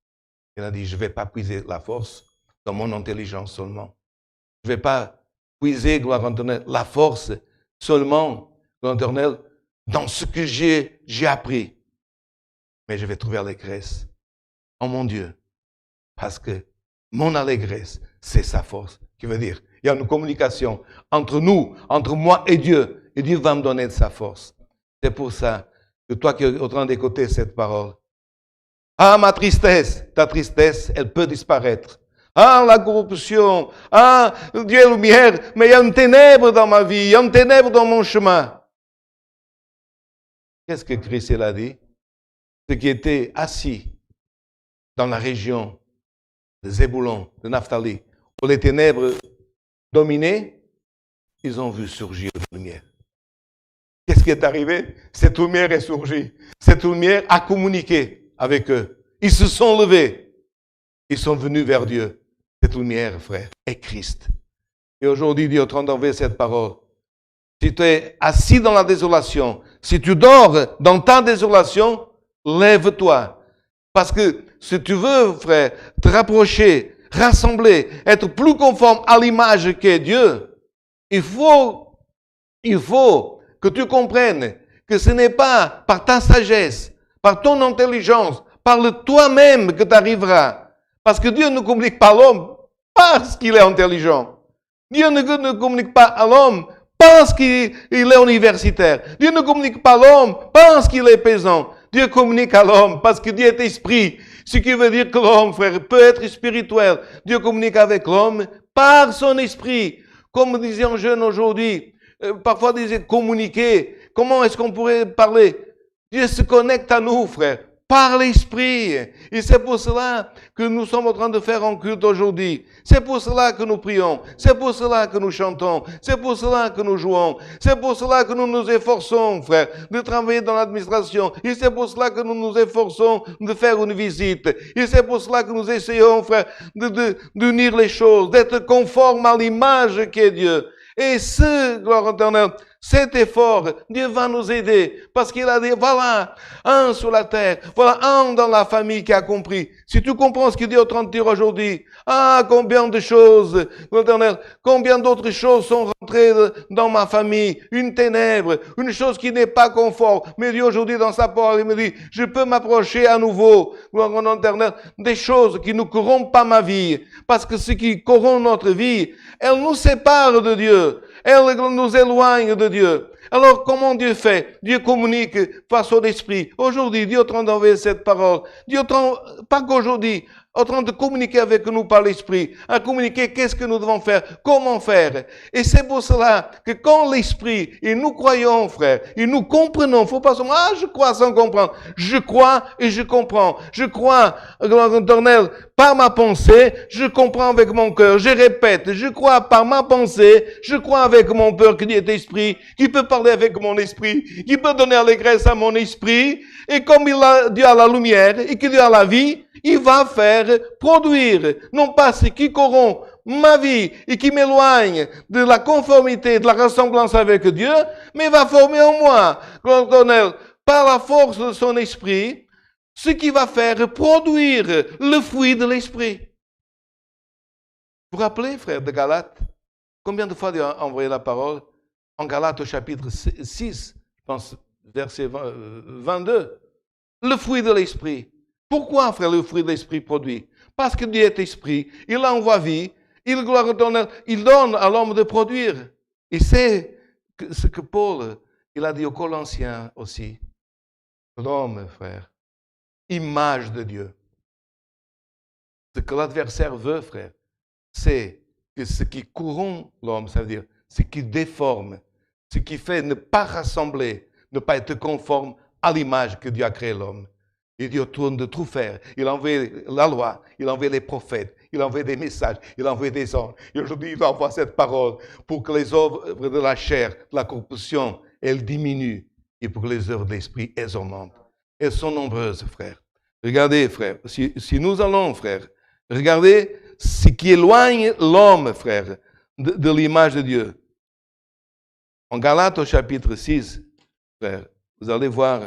Il a dit, je ne vais pas puiser la force dans mon intelligence seulement. Je ne vais pas puiser, gloire éternelle, la force seulement, gloire éternelle, dans ce que j'ai appris. Mais je vais trouver l'allégresse en mon Dieu. Parce que mon allégresse, c'est sa force. Qui veut dire, il y a une communication entre nous, entre moi et Dieu. Et Dieu va me donner de sa force. C'est pour ça que toi qui es en train d'écouter cette parole, Ah, ma tristesse, ta tristesse, elle peut disparaître. Ah, la corruption, ah, Dieu est lumière, mais il y a une ténèbre dans ma vie, il y a une ténèbre dans mon chemin. Qu'est-ce que Christ a dit? Ceux qui étaient assis dans la région de Zébulon, de Naphtali, où les ténèbres dominaient, ils ont vu surgir la lumière. Qu'est-ce qui est arrivé? Cette lumière est surgie. Cette lumière a communiqué avec eux. Ils se sont levés. Ils sont venus vers Dieu. Cette lumière, frère, est Christ. Et aujourd'hui, Dieu est en train d'envoyer cette parole. Si tu es assis dans la désolation, si tu dors dans ta désolation, lève-toi. Parce que si tu veux, frère, te rapprocher, rassembler, être plus conforme à l'image qu'est Dieu, il faut que tu comprennes que ce n'est pas par ta sagesse, par ton intelligence, par le toi-même que tu arriveras. Parce que Dieu ne communique pas à l'homme parce qu'il est intelligent. Dieu ne communique pas à l'homme parce qu'il est universitaire. Dieu ne communique pas à l'homme parce qu'il est paysan. Dieu communique à l'homme parce que Dieu est esprit. Ce qui veut dire que l'homme, frère, peut être spirituel. Dieu communique avec l'homme par son esprit. Comme disait un jeune aujourd'hui, parfois disait communiquer. Comment est-ce qu'on pourrait parler? Dieu se connecte à nous, frère, par l'esprit. Et c'est pour cela que nous sommes en train de faire un culte aujourd'hui. C'est pour cela que nous prions. C'est pour cela que nous chantons. C'est pour cela que nous jouons. C'est pour cela que nous nous efforçons, frère, de travailler dans l'administration. Et c'est pour cela que nous nous efforçons de faire une visite. Et c'est pour cela que nous essayons, frère, d'unir les choses, d'être conformes à l'image qu'est Dieu. Et ce, gloire éternelle, cet effort, Dieu va nous aider. Parce qu'il a dit, voilà, un sur la terre, voilà un dans la famille qui a compris. Si tu comprends ce qu'il dit au 30 tirs aujourd'hui, ah, combien de choses, éternel, combien d'autres choses sont rentrées dans ma famille. Une ténèbre, une chose qui n'est pas confort. Mais Dieu aujourd'hui dans sa parole, il me dit, je peux m'approcher à nouveau, gloire éternelle, des choses qui ne corrompent pas ma vie. Parce que ce qui corrompt notre vie, elle nous sépare de Dieu. Elle nous éloigne de Dieu. Alors, comment Dieu fait? Dieu communique par son esprit. Aujourd'hui, Dieu est en train d'envoyer cette parole. Dieu est en train, pas qu'aujourd'hui, en train de communiquer avec nous par l'esprit, à communiquer qu'est-ce que nous devons faire, comment faire. Et c'est pour cela que quand l'esprit, et nous croyons, frère, et nous comprenons, faut pas seulement, je crois sans comprendre. Je crois et je comprends. Je crois, gloire éternelle, par ma pensée, je comprends avec mon cœur. Je répète, je crois par ma pensée, je crois avec mon cœur que Dieu est esprit, qui peut parler avec mon esprit, qui peut donner allégresse à mon esprit, et comme Dieu a la lumière, et que Dieu a la vie, il va faire produire, non pas ce qui corrompt ma vie et qui m'éloigne de la conformité, de la ressemblance avec Dieu, mais va former en moi, par la force de son esprit, ce qui va faire produire le fruit de l'esprit. Vous vous rappelez, frère de Galates, combien de fois Dieu a envoyé la parole? En Galates au chapitre 6, je pense, verset 22, le fruit de l'esprit. Pourquoi, frère, le fruit de l'esprit produit? Parce que Dieu est esprit, il envoie vie, il donne à l'homme de produire. Et c'est ce que Paul, il a dit aux Colossiens aussi. L'homme, frère, image de Dieu. Ce que l'adversaire veut, frère, c'est que ce qui corrompt l'homme, ça veut dire ce qui déforme, ce qui fait ne pas rassembler, ne pas être conforme à l'image que Dieu a créé l'homme. Et Dieu tourne de tout faire. Il a envoyé la loi, il a envoyé les prophètes, il a envoyé des messages, il a envoyé des anges. Et aujourd'hui, il envoie cette parole pour que les œuvres de la chair, de la corruption, elles diminuent. Et pour que les œuvres de l'esprit, elles augmentent. Elles sont nombreuses, frère. Regardez, frère, si nous allons, frère, regardez ce qui éloigne l'homme, frère, de l'image de Dieu. En Galates au chapitre 6, frère, vous allez voir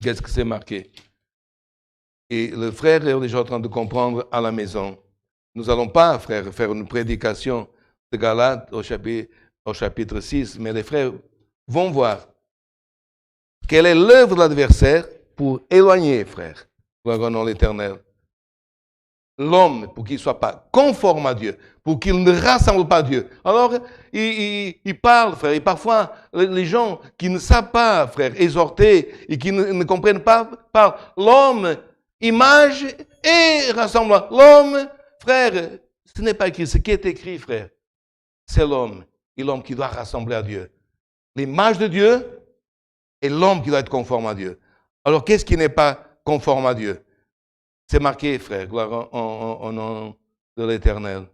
qu'est-ce que c'est marqué. Et le frère est déjà en train de comprendre à la maison. Nous n'allons pas, frère, faire une prédication de Galates au chapitre 6, mais les frères vont voir quelle est l'œuvre de l'adversaire pour éloigner, frère, gloire au nom de l'Éternel, l'homme pour qu'il ne soit pas conforme à Dieu, pour qu'il ne rassemble pas Dieu. Alors, il parle, frère, et parfois, les gens qui ne savent pas, frère, exhorter et qui ne comprennent pas, parlent. L'homme, image et rassemblement. L'homme, frère, ce n'est pas écrit. Ce qui est écrit, frère, c'est l'homme. Et l'homme qui doit rassembler à Dieu. L'image de Dieu et l'homme qui doit être conforme à Dieu. Alors, qu'est-ce qui n'est pas conforme à Dieu? C'est marqué, frère, gloire au nom de l'Éternel.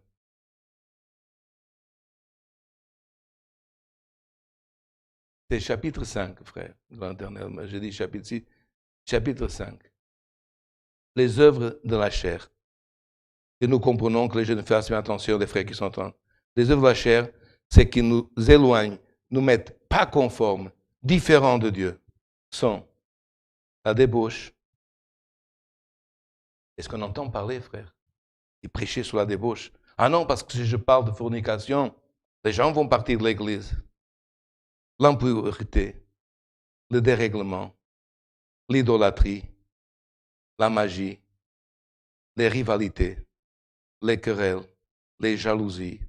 C'est chapitre 5, frère, de l'Éternel. Je dis chapitre 6, chapitre 5. Les œuvres de la chair. Et nous comprenons que les jeunes fassent bien attention, les frères qui sont en train. Les œuvres de la chair, c'est qui nous éloignent, nous mettent pas conformes, différents de Dieu, sont la débauche. Est-ce qu'on entend parler, frère? Et prêcher sur la débauche. Ah non, parce que si je parle de fornication, les gens vont partir de l'église. L'impurité, le dérèglement, l'idolâtrie, la magie, les rivalités, les querelles, les jalousies,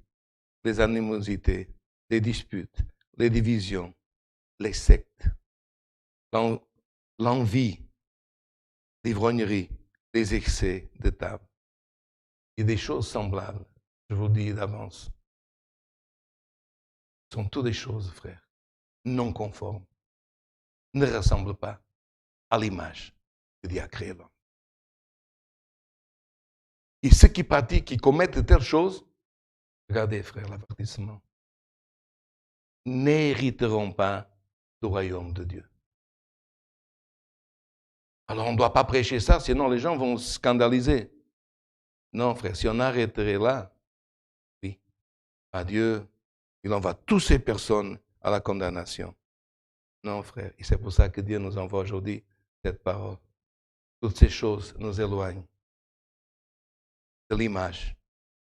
les animosités, les disputes, les divisions, les sectes, l'envie, l'ivrognerie, les excès de table. Et des choses semblables, je vous le dis d'avance, sont toutes des choses, frère, non conformes, ne ressemblent pas à l'image que Dieu a créée l'homme. Et ceux qui pratiquent, qui commettent de telles choses, regardez, frère, l'avertissement, n'hériteront pas du royaume de Dieu. Alors on ne doit pas prêcher ça, sinon les gens vont se scandaliser. Non, frère, si on arrêterait là, oui, à Dieu, il envoie toutes ces personnes à la condamnation. Non, frère, et c'est pour ça que Dieu nous envoie aujourd'hui cette parole. Toutes ces choses nous éloignent de l'image,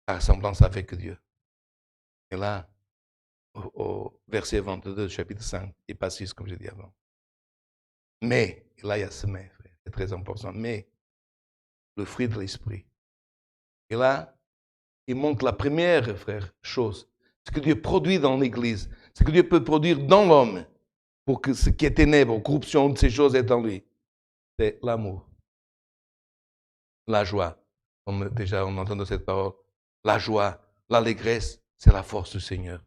la ressemblance avec Dieu. Et là, au verset 22 du chapitre 5, et pas 6 comme j'ai dit avant. Mais, et là il y a ce mais, frère, c'est très important, mais le fruit de l'esprit. Et là, il montre la première, frère, chose, ce que Dieu produit dans l'Église, ce que Dieu peut produire dans l'homme, pour que ce qui est ténèbres, corruption de ces choses est en lui, c'est l'amour, la joie. Comme déjà on entend de cette parole, la joie, l'allégresse, c'est la force du Seigneur.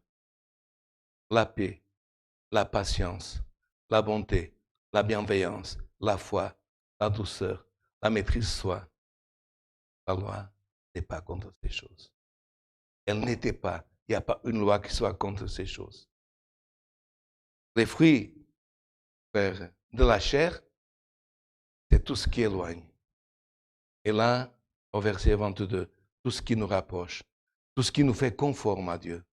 La paix, la patience, la bonté, la bienveillance, la foi, la douceur, la maîtrise de soi. La loi n'est pas contre ces choses. Elle n'était pas. Il n'y a pas une loi qui soit contre ces choses. Les fruits, frère, de la chair, c'est tout ce qui éloigne. Et là, au verset 22, tout ce qui nous rapproche, tout ce qui nous fait conforme à Dieu,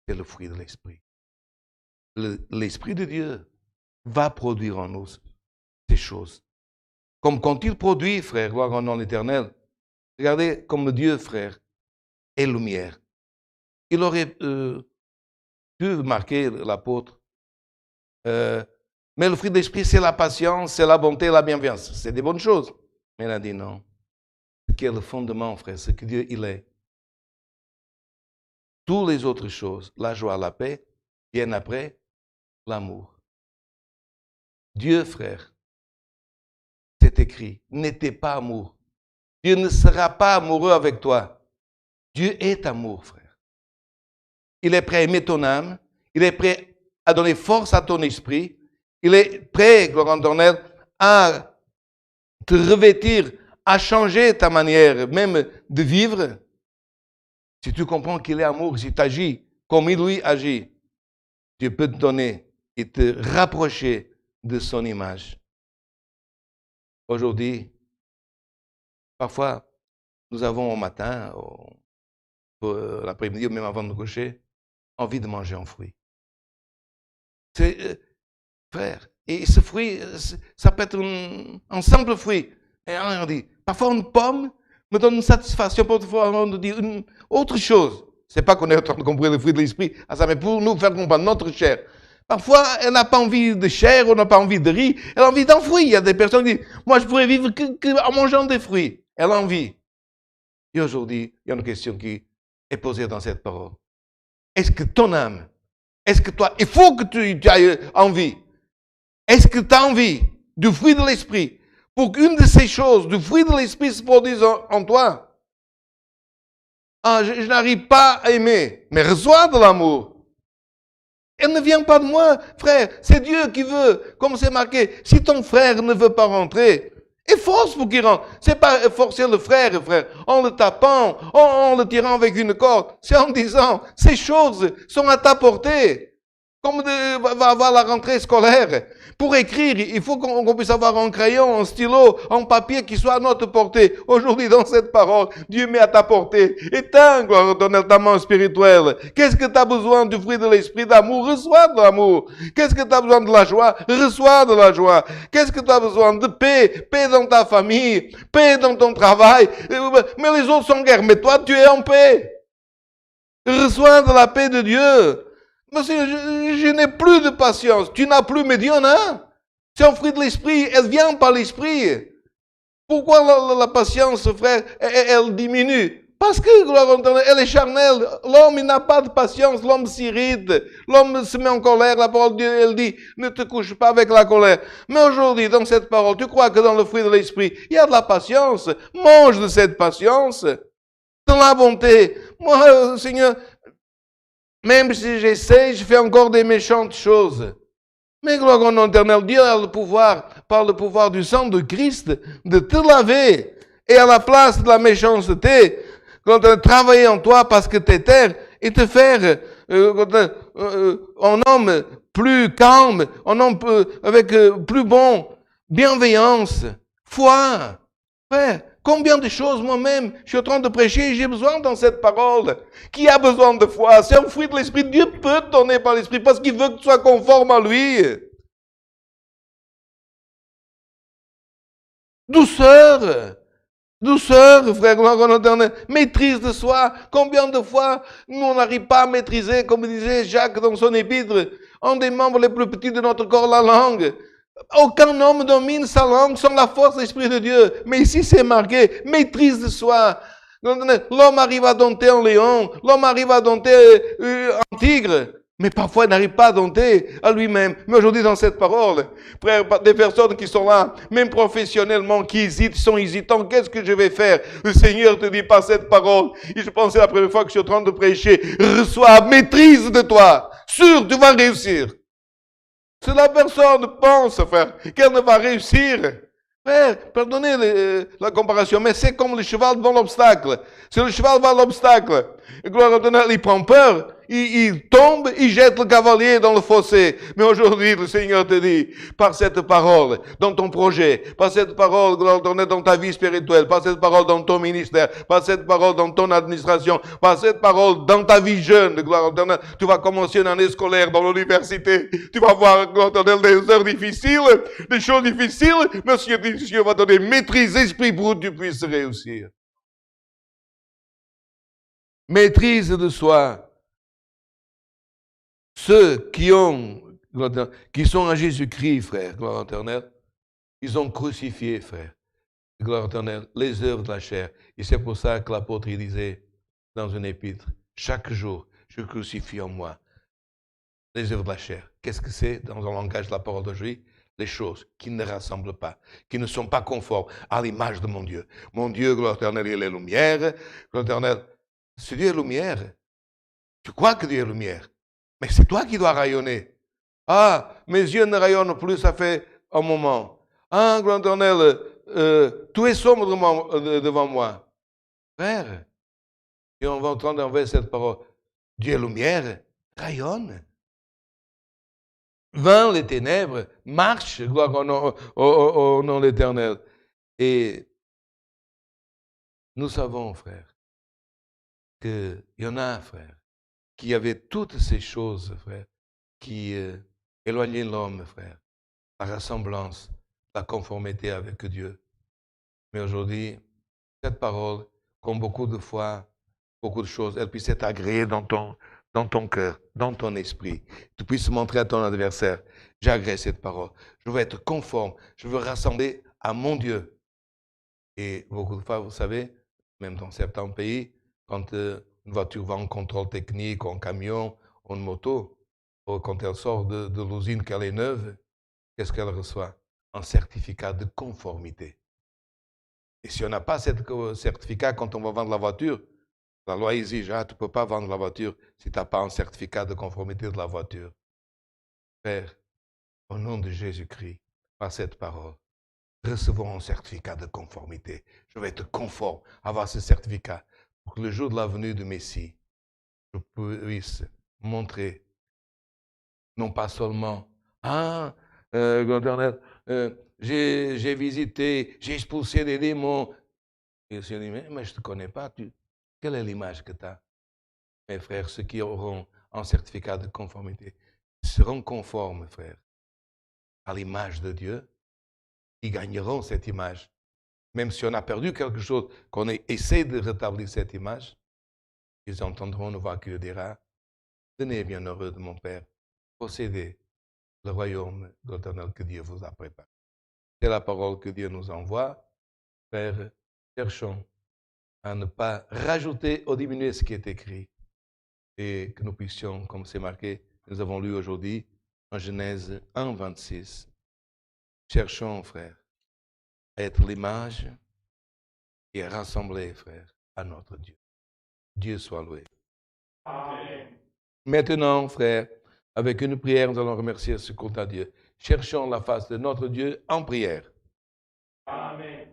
c'est le fruit de l'esprit. L'esprit de Dieu va produire en nous ces choses. Comme quand il produit, frère, gloire au nom de l'Éternel, regardez comme Dieu, frère, est lumière. Il aurait pu marquer l'apôtre, mais le fruit de l'esprit, c'est la patience, c'est la bonté, la bienveillance. C'est des bonnes choses. Mais il a dit non. Ce qui est le fondement, frère, c'est que Dieu, il est. Toutes les autres choses, la joie, la paix, viennent après l'amour. Dieu, frère, c'est écrit, n'était pas amour. Dieu ne sera pas amoureux avec toi. Dieu est amour, frère. Il est prêt à aimer ton âme. Il est prêt à donner force à ton esprit. Il est prêt, gloire éternelle, à te revêtir, à changer ta manière même de vivre. Si tu comprends qu'il est amour, si tu agis comme il lui agit, Dieu peut te donner et te rapprocher de son image. Aujourd'hui, parfois, nous avons au matin, l'après-midi ou même avant de nous coucher, envie de manger un fruit. Frère, et ce fruit, ça peut être un simple fruit. Et on dit, parfois une pomme me donne une satisfaction, parfois on nous dit une autre chose. C'est pas qu'on est en train de comprendre le fruit de l'esprit, mais pour nous faire comprendre notre chair. Parfois, elle n'a pas envie de chair, on n'a pas envie de riz, elle a envie d'un fruit. Il y a des personnes qui disent, moi je pourrais vivre en mangeant des fruits. Elle a envie. Et aujourd'hui, il y a une question qui est posée dans cette parole. Est-ce que ton âme, est-ce que toi, il faut que tu aies envie. Est-ce que tu as envie du fruit de l'esprit pour qu'une de ces choses, du fruit de l'esprit se produise en toi. Ah, je n'arrive pas à aimer, mais reçois de l'amour. Elle ne vient pas de moi, frère. C'est Dieu qui veut, comme c'est marqué. Si ton frère ne veut pas rentrer, force pour qu'il rentre. C'est pas forcer le frère, en le tapant, en le tirant avec une corde. C'est en disant, ces choses sont à ta portée. Comme va avoir la rentrée scolaire. Pour écrire, il faut qu'on puisse avoir un crayon, un stylo, un papier qui soit à notre portée. Aujourd'hui, dans cette parole, Dieu met à ta portée. Éteins, gloire éternelle, ta main spirituelle. Qu'est-ce que tu as besoin du fruit de l'esprit d'amour? Reçois de l'amour. Qu'est-ce que tu as besoin de la joie? Reçois de la joie. Qu'est-ce que tu as besoin de paix? Paix dans ta famille, paix dans ton travail. Mais les autres sont en guerre, mais toi, tu es en paix. Reçois de la paix de Dieu. Monsieur, je n'ai plus de patience. Tu n'as plus, mais Dieu en a. C'est un fruit de l'esprit. Elle vient par l'esprit. Pourquoi la patience, frère, elle diminue? Parce que, gloire éternelle, elle est charnelle. L'homme, il n'a pas de patience. L'homme s'irrite. L'homme se met en colère. La parole de Dieu, elle dit, ne te couche pas avec la colère. Mais aujourd'hui, dans cette parole, tu crois que dans le fruit de l'esprit, il y a de la patience. Mange de cette patience. Dans la bonté. Moi, Seigneur, même si j'essaie, je fais encore des méchantes choses. Mais gloire au nom éternel, Dieu a le pouvoir, par le pouvoir du sang de Christ, de te laver. Et à la place de la méchanceté, travailler en toi parce que tu es terre et te faire un homme plus calme, un homme avec plus bon, bienveillance, foi. Frère, combien de choses moi-même, je suis en train de prêcher, j'ai besoin dans cette parole. Qui a besoin de foi? C'est un fruit de l'esprit. Dieu peut te donner par l'esprit parce qu'il veut que tu sois conforme à lui. Douceur. Douceur, frère, maîtrise de soi. Combien de fois nous on n'arrive pas à maîtriser, comme disait Jacques dans son épître, un des membres les plus petits de notre corps, la langue. Aucun homme domine sa langue sans la force de l'Esprit de Dieu. Mais ici, c'est marqué, maîtrise de soi. L'homme arrive à dompter un lion, l'homme arrive à dompter un tigre, mais parfois il n'arrive pas à dompter à lui-même. Mais aujourd'hui, dans cette parole, frère, des personnes qui sont là, même professionnellement, qui hésitent, sont hésitants, qu'est-ce que je vais faire? Le Seigneur te dit par cette parole, et je pensais la première fois que je suis en train de prêcher, reçois, maîtrise de toi, sûr, tu vas réussir. Si la personne pense, frère, qu'elle ne va réussir, frère, pardonnez la comparaison, mais c'est comme le cheval devant l'obstacle. Si le cheval va à l'obstacle, gloire à Dieu, il prend peur, il tombe, il jette le cavalier dans le fossé. Mais aujourd'hui, le Seigneur te dit, par cette parole, dans ton projet, par cette parole, gloire à Dieu, dans ta vie spirituelle, par cette parole dans ton ministère, par cette parole dans ton administration, par cette parole dans ta vie jeune, gloire à Dieu, tu vas commencer une année scolaire dans l'université, tu vas voir, gloire à Dieu, des heures difficiles, des choses difficiles, mais Dieu va donner maîtrise d'esprit pour que tu puisses réussir. Maîtrise de soi. Ceux qui sont en Jésus-Christ, frère, gloire éternelle, ils ont crucifié, frère, gloire éternelle, les œuvres de la chair. Et c'est pour ça que l'apôtre il disait dans une épître, chaque jour, je crucifie en moi les œuvres de la chair. Qu'est-ce que c'est dans le langage de la parole d'aujourd'hui? Les choses qui ne rassemblent pas, qui ne sont pas conformes à l'image de mon Dieu. Mon Dieu, gloire éternelle, il est lumière. Gloire éternelle, ce Dieu est lumière. Tu crois que Dieu est lumière? Mais c'est toi qui dois rayonner. Ah, mes yeux ne rayonnent plus, ça fait un moment. Ah, gloire éternelle, tout est sombre devant moi. Frère, et on va entendre envers cette parole. Dieu est lumière, rayonne. Vains les ténèbres, marche, gloire au nom de l'Éternel. Et nous savons, frère, qu'il y en a, frère, qui avaient toutes ces choses, frère, qui éloignaient l'homme, frère, la ressemblance, la conformité avec Dieu. Mais aujourd'hui, cette parole, comme beaucoup de fois, beaucoup de choses, elle puisse être agréée dans ton cœur, dans ton esprit. Tu puisses montrer à ton adversaire, j'agrée cette parole. Je veux être conforme, je veux rassembler à mon Dieu. Et beaucoup de fois, vous savez, même dans certains pays, quand une voiture va en contrôle technique, ou en camion, ou en moto, ou quand elle sort de l'usine qu'elle est neuve, qu'est-ce qu'elle reçoit? un certificat de conformité. Et si on n'a pas ce certificat quand on va vendre la voiture, la loi exige, tu ne peux pas vendre la voiture si tu n'as pas un certificat de conformité de la voiture. Père, au nom de Jésus-Christ, par cette parole, recevons un certificat de conformité. Je vais être conforme, avoir ce certificat, pour que le jour de la venue du Messie, je puisse montrer, non pas seulement, Éternel, j'ai visité, j'ai expulsé des démons. Et le Seigneur dit, mais je ne te connais pas, quelle est l'image que tu as? Mes frères, ceux qui auront un certificat de conformité seront conformes, frères, à l'image de Dieu. Ils gagneront cette image. Même si on a perdu quelque chose, qu'on essaie de rétablir cette image, ils entendront une voix qui leur dira, tenez, bienheureux de mon Père, possédez le royaume de l'Éternel que Dieu vous a préparé. C'est la parole que Dieu nous envoie. Frères, cherchons à ne pas rajouter ou diminuer ce qui est écrit et que nous puissions, comme c'est marqué, nous avons lu aujourd'hui en Genèse 1, 26. Cherchons, frères, à être l'image et à rassembler, frères, à notre Dieu. Dieu soit loué. Amen. Maintenant, frères, avec une prière, nous allons remercier ce culte à Dieu. Cherchons la face de notre Dieu en prière. Amen.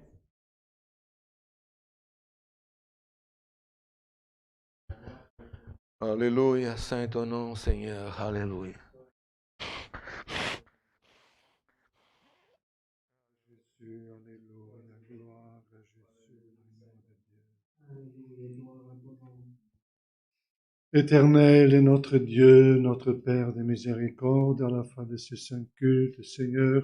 Alléluia, saint ton nom, Seigneur. Alléluia. Jésus, alléluia, gloire à Jésus, nom de Dieu. Éternel est notre Dieu, notre Père de miséricorde, à la fin de ce saint culte, Seigneur,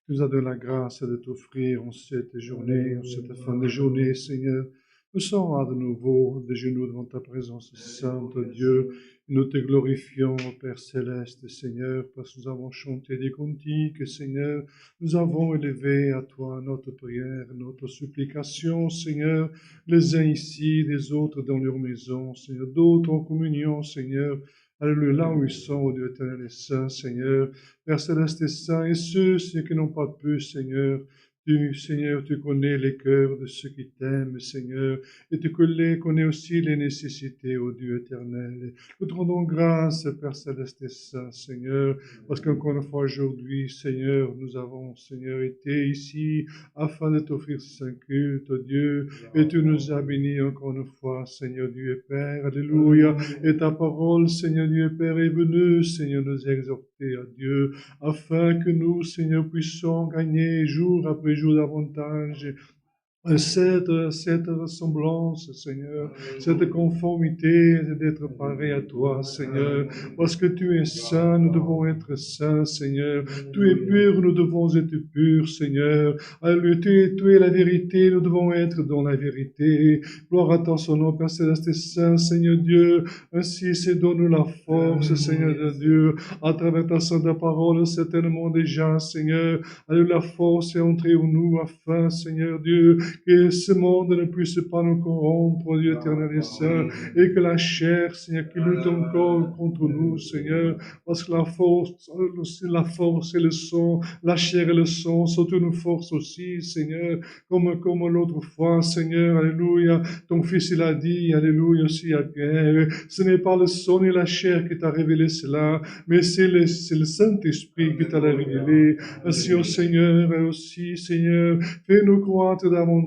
tu nous as donné la grâce de t'offrir en cette journée, en cette fin de journée, Seigneur. Nous sommes de nouveau de genoux devant ta présence sainte, Dieu. Nous te glorifions, Père céleste, Seigneur, parce que nous avons chanté des cantiques, Seigneur. Nous avons élevé à toi notre prière, notre supplication, Seigneur, les uns ici, les autres dans leur maison, Seigneur, d'autres en communion, Seigneur. Alléluia, là où ils sont, au Dieu éternel et saint, Seigneur, Père céleste et saint, et ceux qui n'ont pas pu, Seigneur, Seigneur, tu connais les cœurs de ceux qui t'aiment, Seigneur, et tu connais aussi les nécessités, ô Dieu éternel. Nous te rendons grâce, Père céleste et saint, Seigneur, parce qu'encore une fois aujourd'hui, Seigneur, nous avons, Seigneur, été ici afin de t'offrir ce saint culte, ô Dieu, et tu nous as bénis encore une fois, Seigneur Dieu et Père, alléluia, et ta parole, Seigneur Dieu et Père, est venue, Seigneur, nous exhorter à Dieu, afin que nous, Seigneur, puissions gagner jour après jour davantage cette ressemblance, Seigneur, cette conformité d'être pareil à toi, Seigneur, parce que tu es saint, nous devons être saints, Seigneur, tu es pur, nous devons être purs, Seigneur, alléluia, tu es la vérité, nous devons être dans la vérité, gloire à ton nom, Père céleste et saint, Seigneur Dieu, ainsi c'est donne-nous la force, Seigneur de Dieu, à travers ta sainte parole, certainement déjà, Seigneur, alléluia, la force est entrée en nous, afin, Seigneur Dieu, que ce monde ne puisse pas nous corrompre, Dieu éternel et saint, et que la chair, Seigneur, qui lutte encore contre nous, Seigneur, parce que la force et le sang, la chair et le sang sont une force aussi, Seigneur, comme l'autre fois, Seigneur, alléluia, ton Fils, il a dit, alléluia, aussi à Pierre, ce n'est pas le sang et la chair qui t'a révélé cela, mais c'est le Saint-Esprit qui t'a révélé, ainsi au Seigneur, et aussi, Seigneur, fais-nous croître davantage,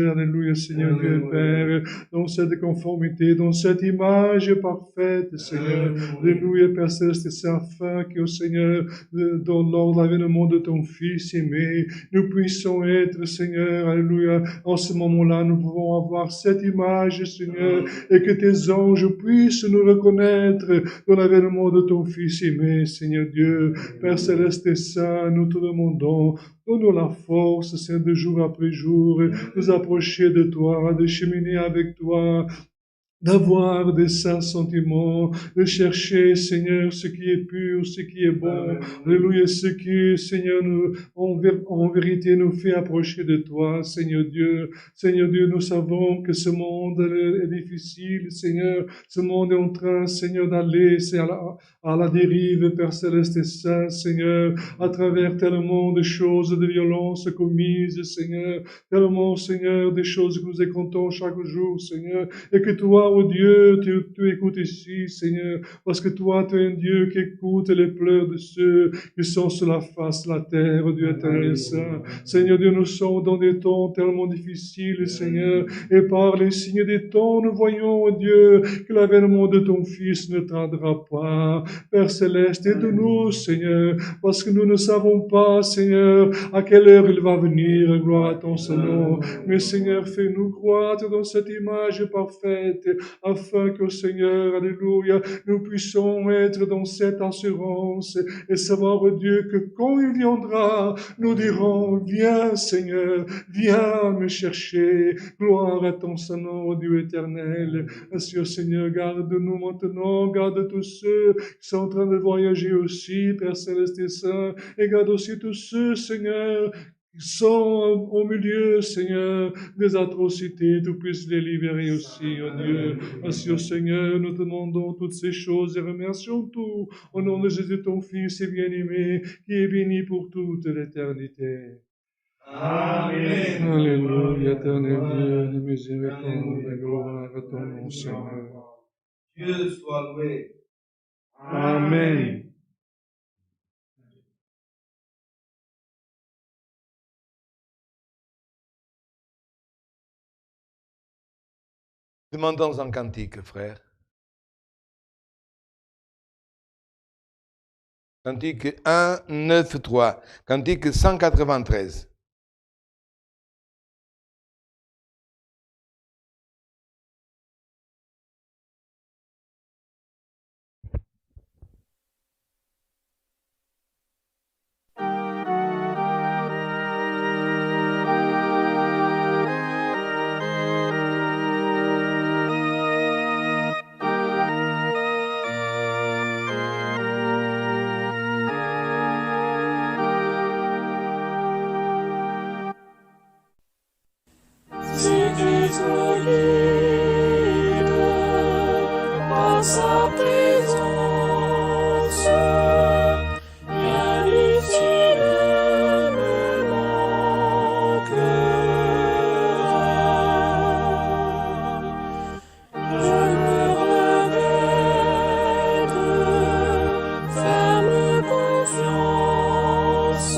alléluia, Seigneur Dieu et Père, dans cette conformité, dans cette image parfaite, Seigneur, alléluia, Père céleste, c'est afin que, Seigneur, lors de l'avènement de ton Fils aimé, nous puissions être, Seigneur, alléluia, en ce moment-là, nous pouvons avoir cette image, Seigneur, et que tes anges puissent nous reconnaître dans l'avènement de ton Fils aimé, Seigneur Dieu, Père céleste et saint, nous te demandons, donne-nous la force, Seigneur, de jour après jour, nous approcher de toi, de cheminer avec toi, d'avoir des saints sentiments, de chercher, Seigneur, ce qui est pur, ce qui est bon. Alléluia, ce qui, Seigneur, en vérité nous fait approcher de toi, Seigneur Dieu. Seigneur Dieu, nous savons que ce monde est difficile, Seigneur. Ce monde est en train, Seigneur, d'aller à la dérive, Père Céleste et Saint, Seigneur, à travers tellement de choses, de violences commises, Seigneur. Tellement, Seigneur, des choses que nous écoutons chaque jour, Seigneur. Et que toi, oh Dieu, tu écoutes ici, Seigneur, parce que toi, tu es un Dieu qui écoute les pleurs de ceux qui sont sur la face de la terre, Dieu éternel et saint. Seigneur Dieu, nous sommes dans des temps tellement difficiles, Seigneur, et par les signes des temps, nous voyons, oh Dieu, que l'avènement de ton Fils ne tardera pas. Père Céleste, aide-nous, Seigneur, parce que nous ne savons pas, Seigneur, à quelle heure il va venir, gloire à ton Seigneur. Mais Seigneur, fais-nous croître dans cette image parfaite, afin que, Seigneur, alléluia, nous puissions être dans cette assurance et savoir, oh Dieu, que quand il viendra, nous dirons, viens, Seigneur, viens me chercher. Gloire à ton Saint-Nom, oh Dieu éternel. Ainsi, Seigneur, garde-nous maintenant, garde tous ceux qui sont en train de voyager aussi, Père Céleste et Saint, et garde aussi tous ceux, Seigneur, qui sont au milieu, Seigneur, des atrocités, tu puisses les libérer aussi, oh Dieu. Ainsi, oh Seigneur, nous te demandons toutes ces choses et remercions tout au nom de Jésus, ton Fils et bien-aimé, qui est béni pour toute l'éternité. Amen. Alléluia, éternel Dieu, de miséricorde et gloire à ton nom, Seigneur. Dieu soit loué. Amen. Demandons un cantique, frère. Cantique 1, 9, 3. Cantique 193. Sa présence, rien ici ne me manquera. Je me revêt de ferme confiance,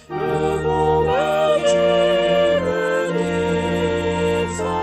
le bon berger me défendra.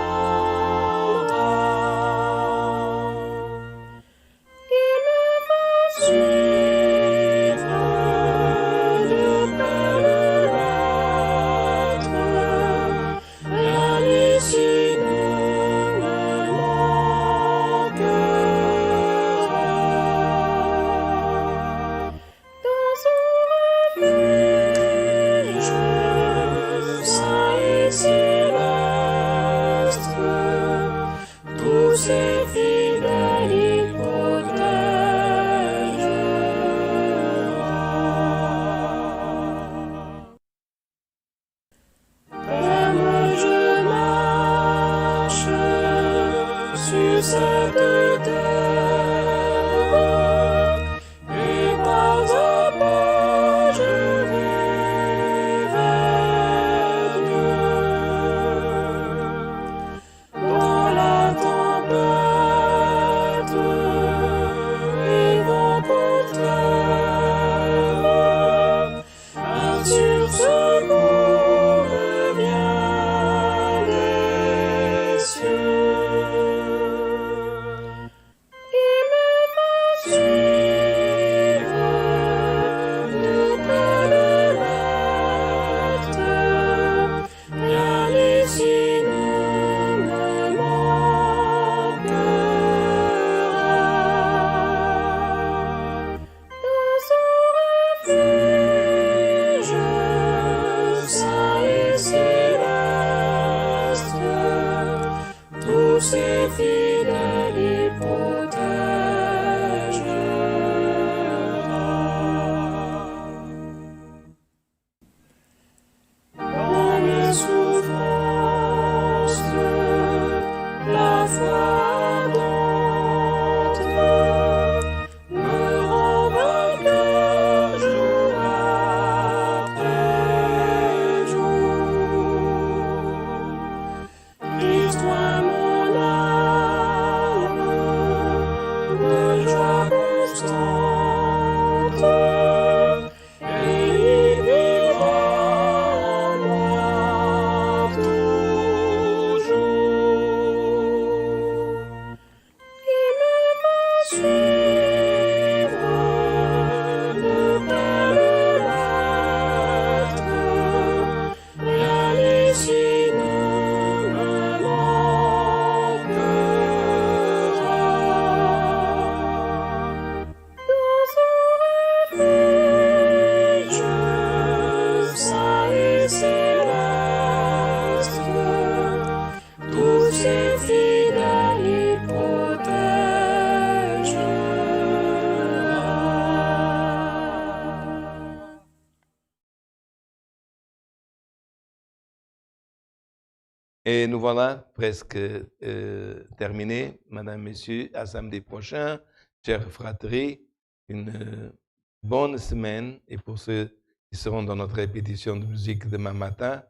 Crucifix. constante, et il vivra en moi toujours. Il me va suivre de belles lettres, rien ici ne me manquera. Dans son refuge, saint et céleste, tous ses fidèles y protégera. Et nous voilà presque terminés, Madame, Messieurs, à samedi prochain. Chers fratries, une bonne semaine. Et pour ceux qui seront dans notre répétition de musique demain matin,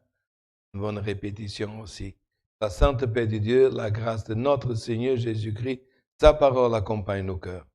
une bonne répétition aussi. La sainte paix de Dieu, la grâce de notre Seigneur Jésus-Christ, sa parole accompagne nos cœurs.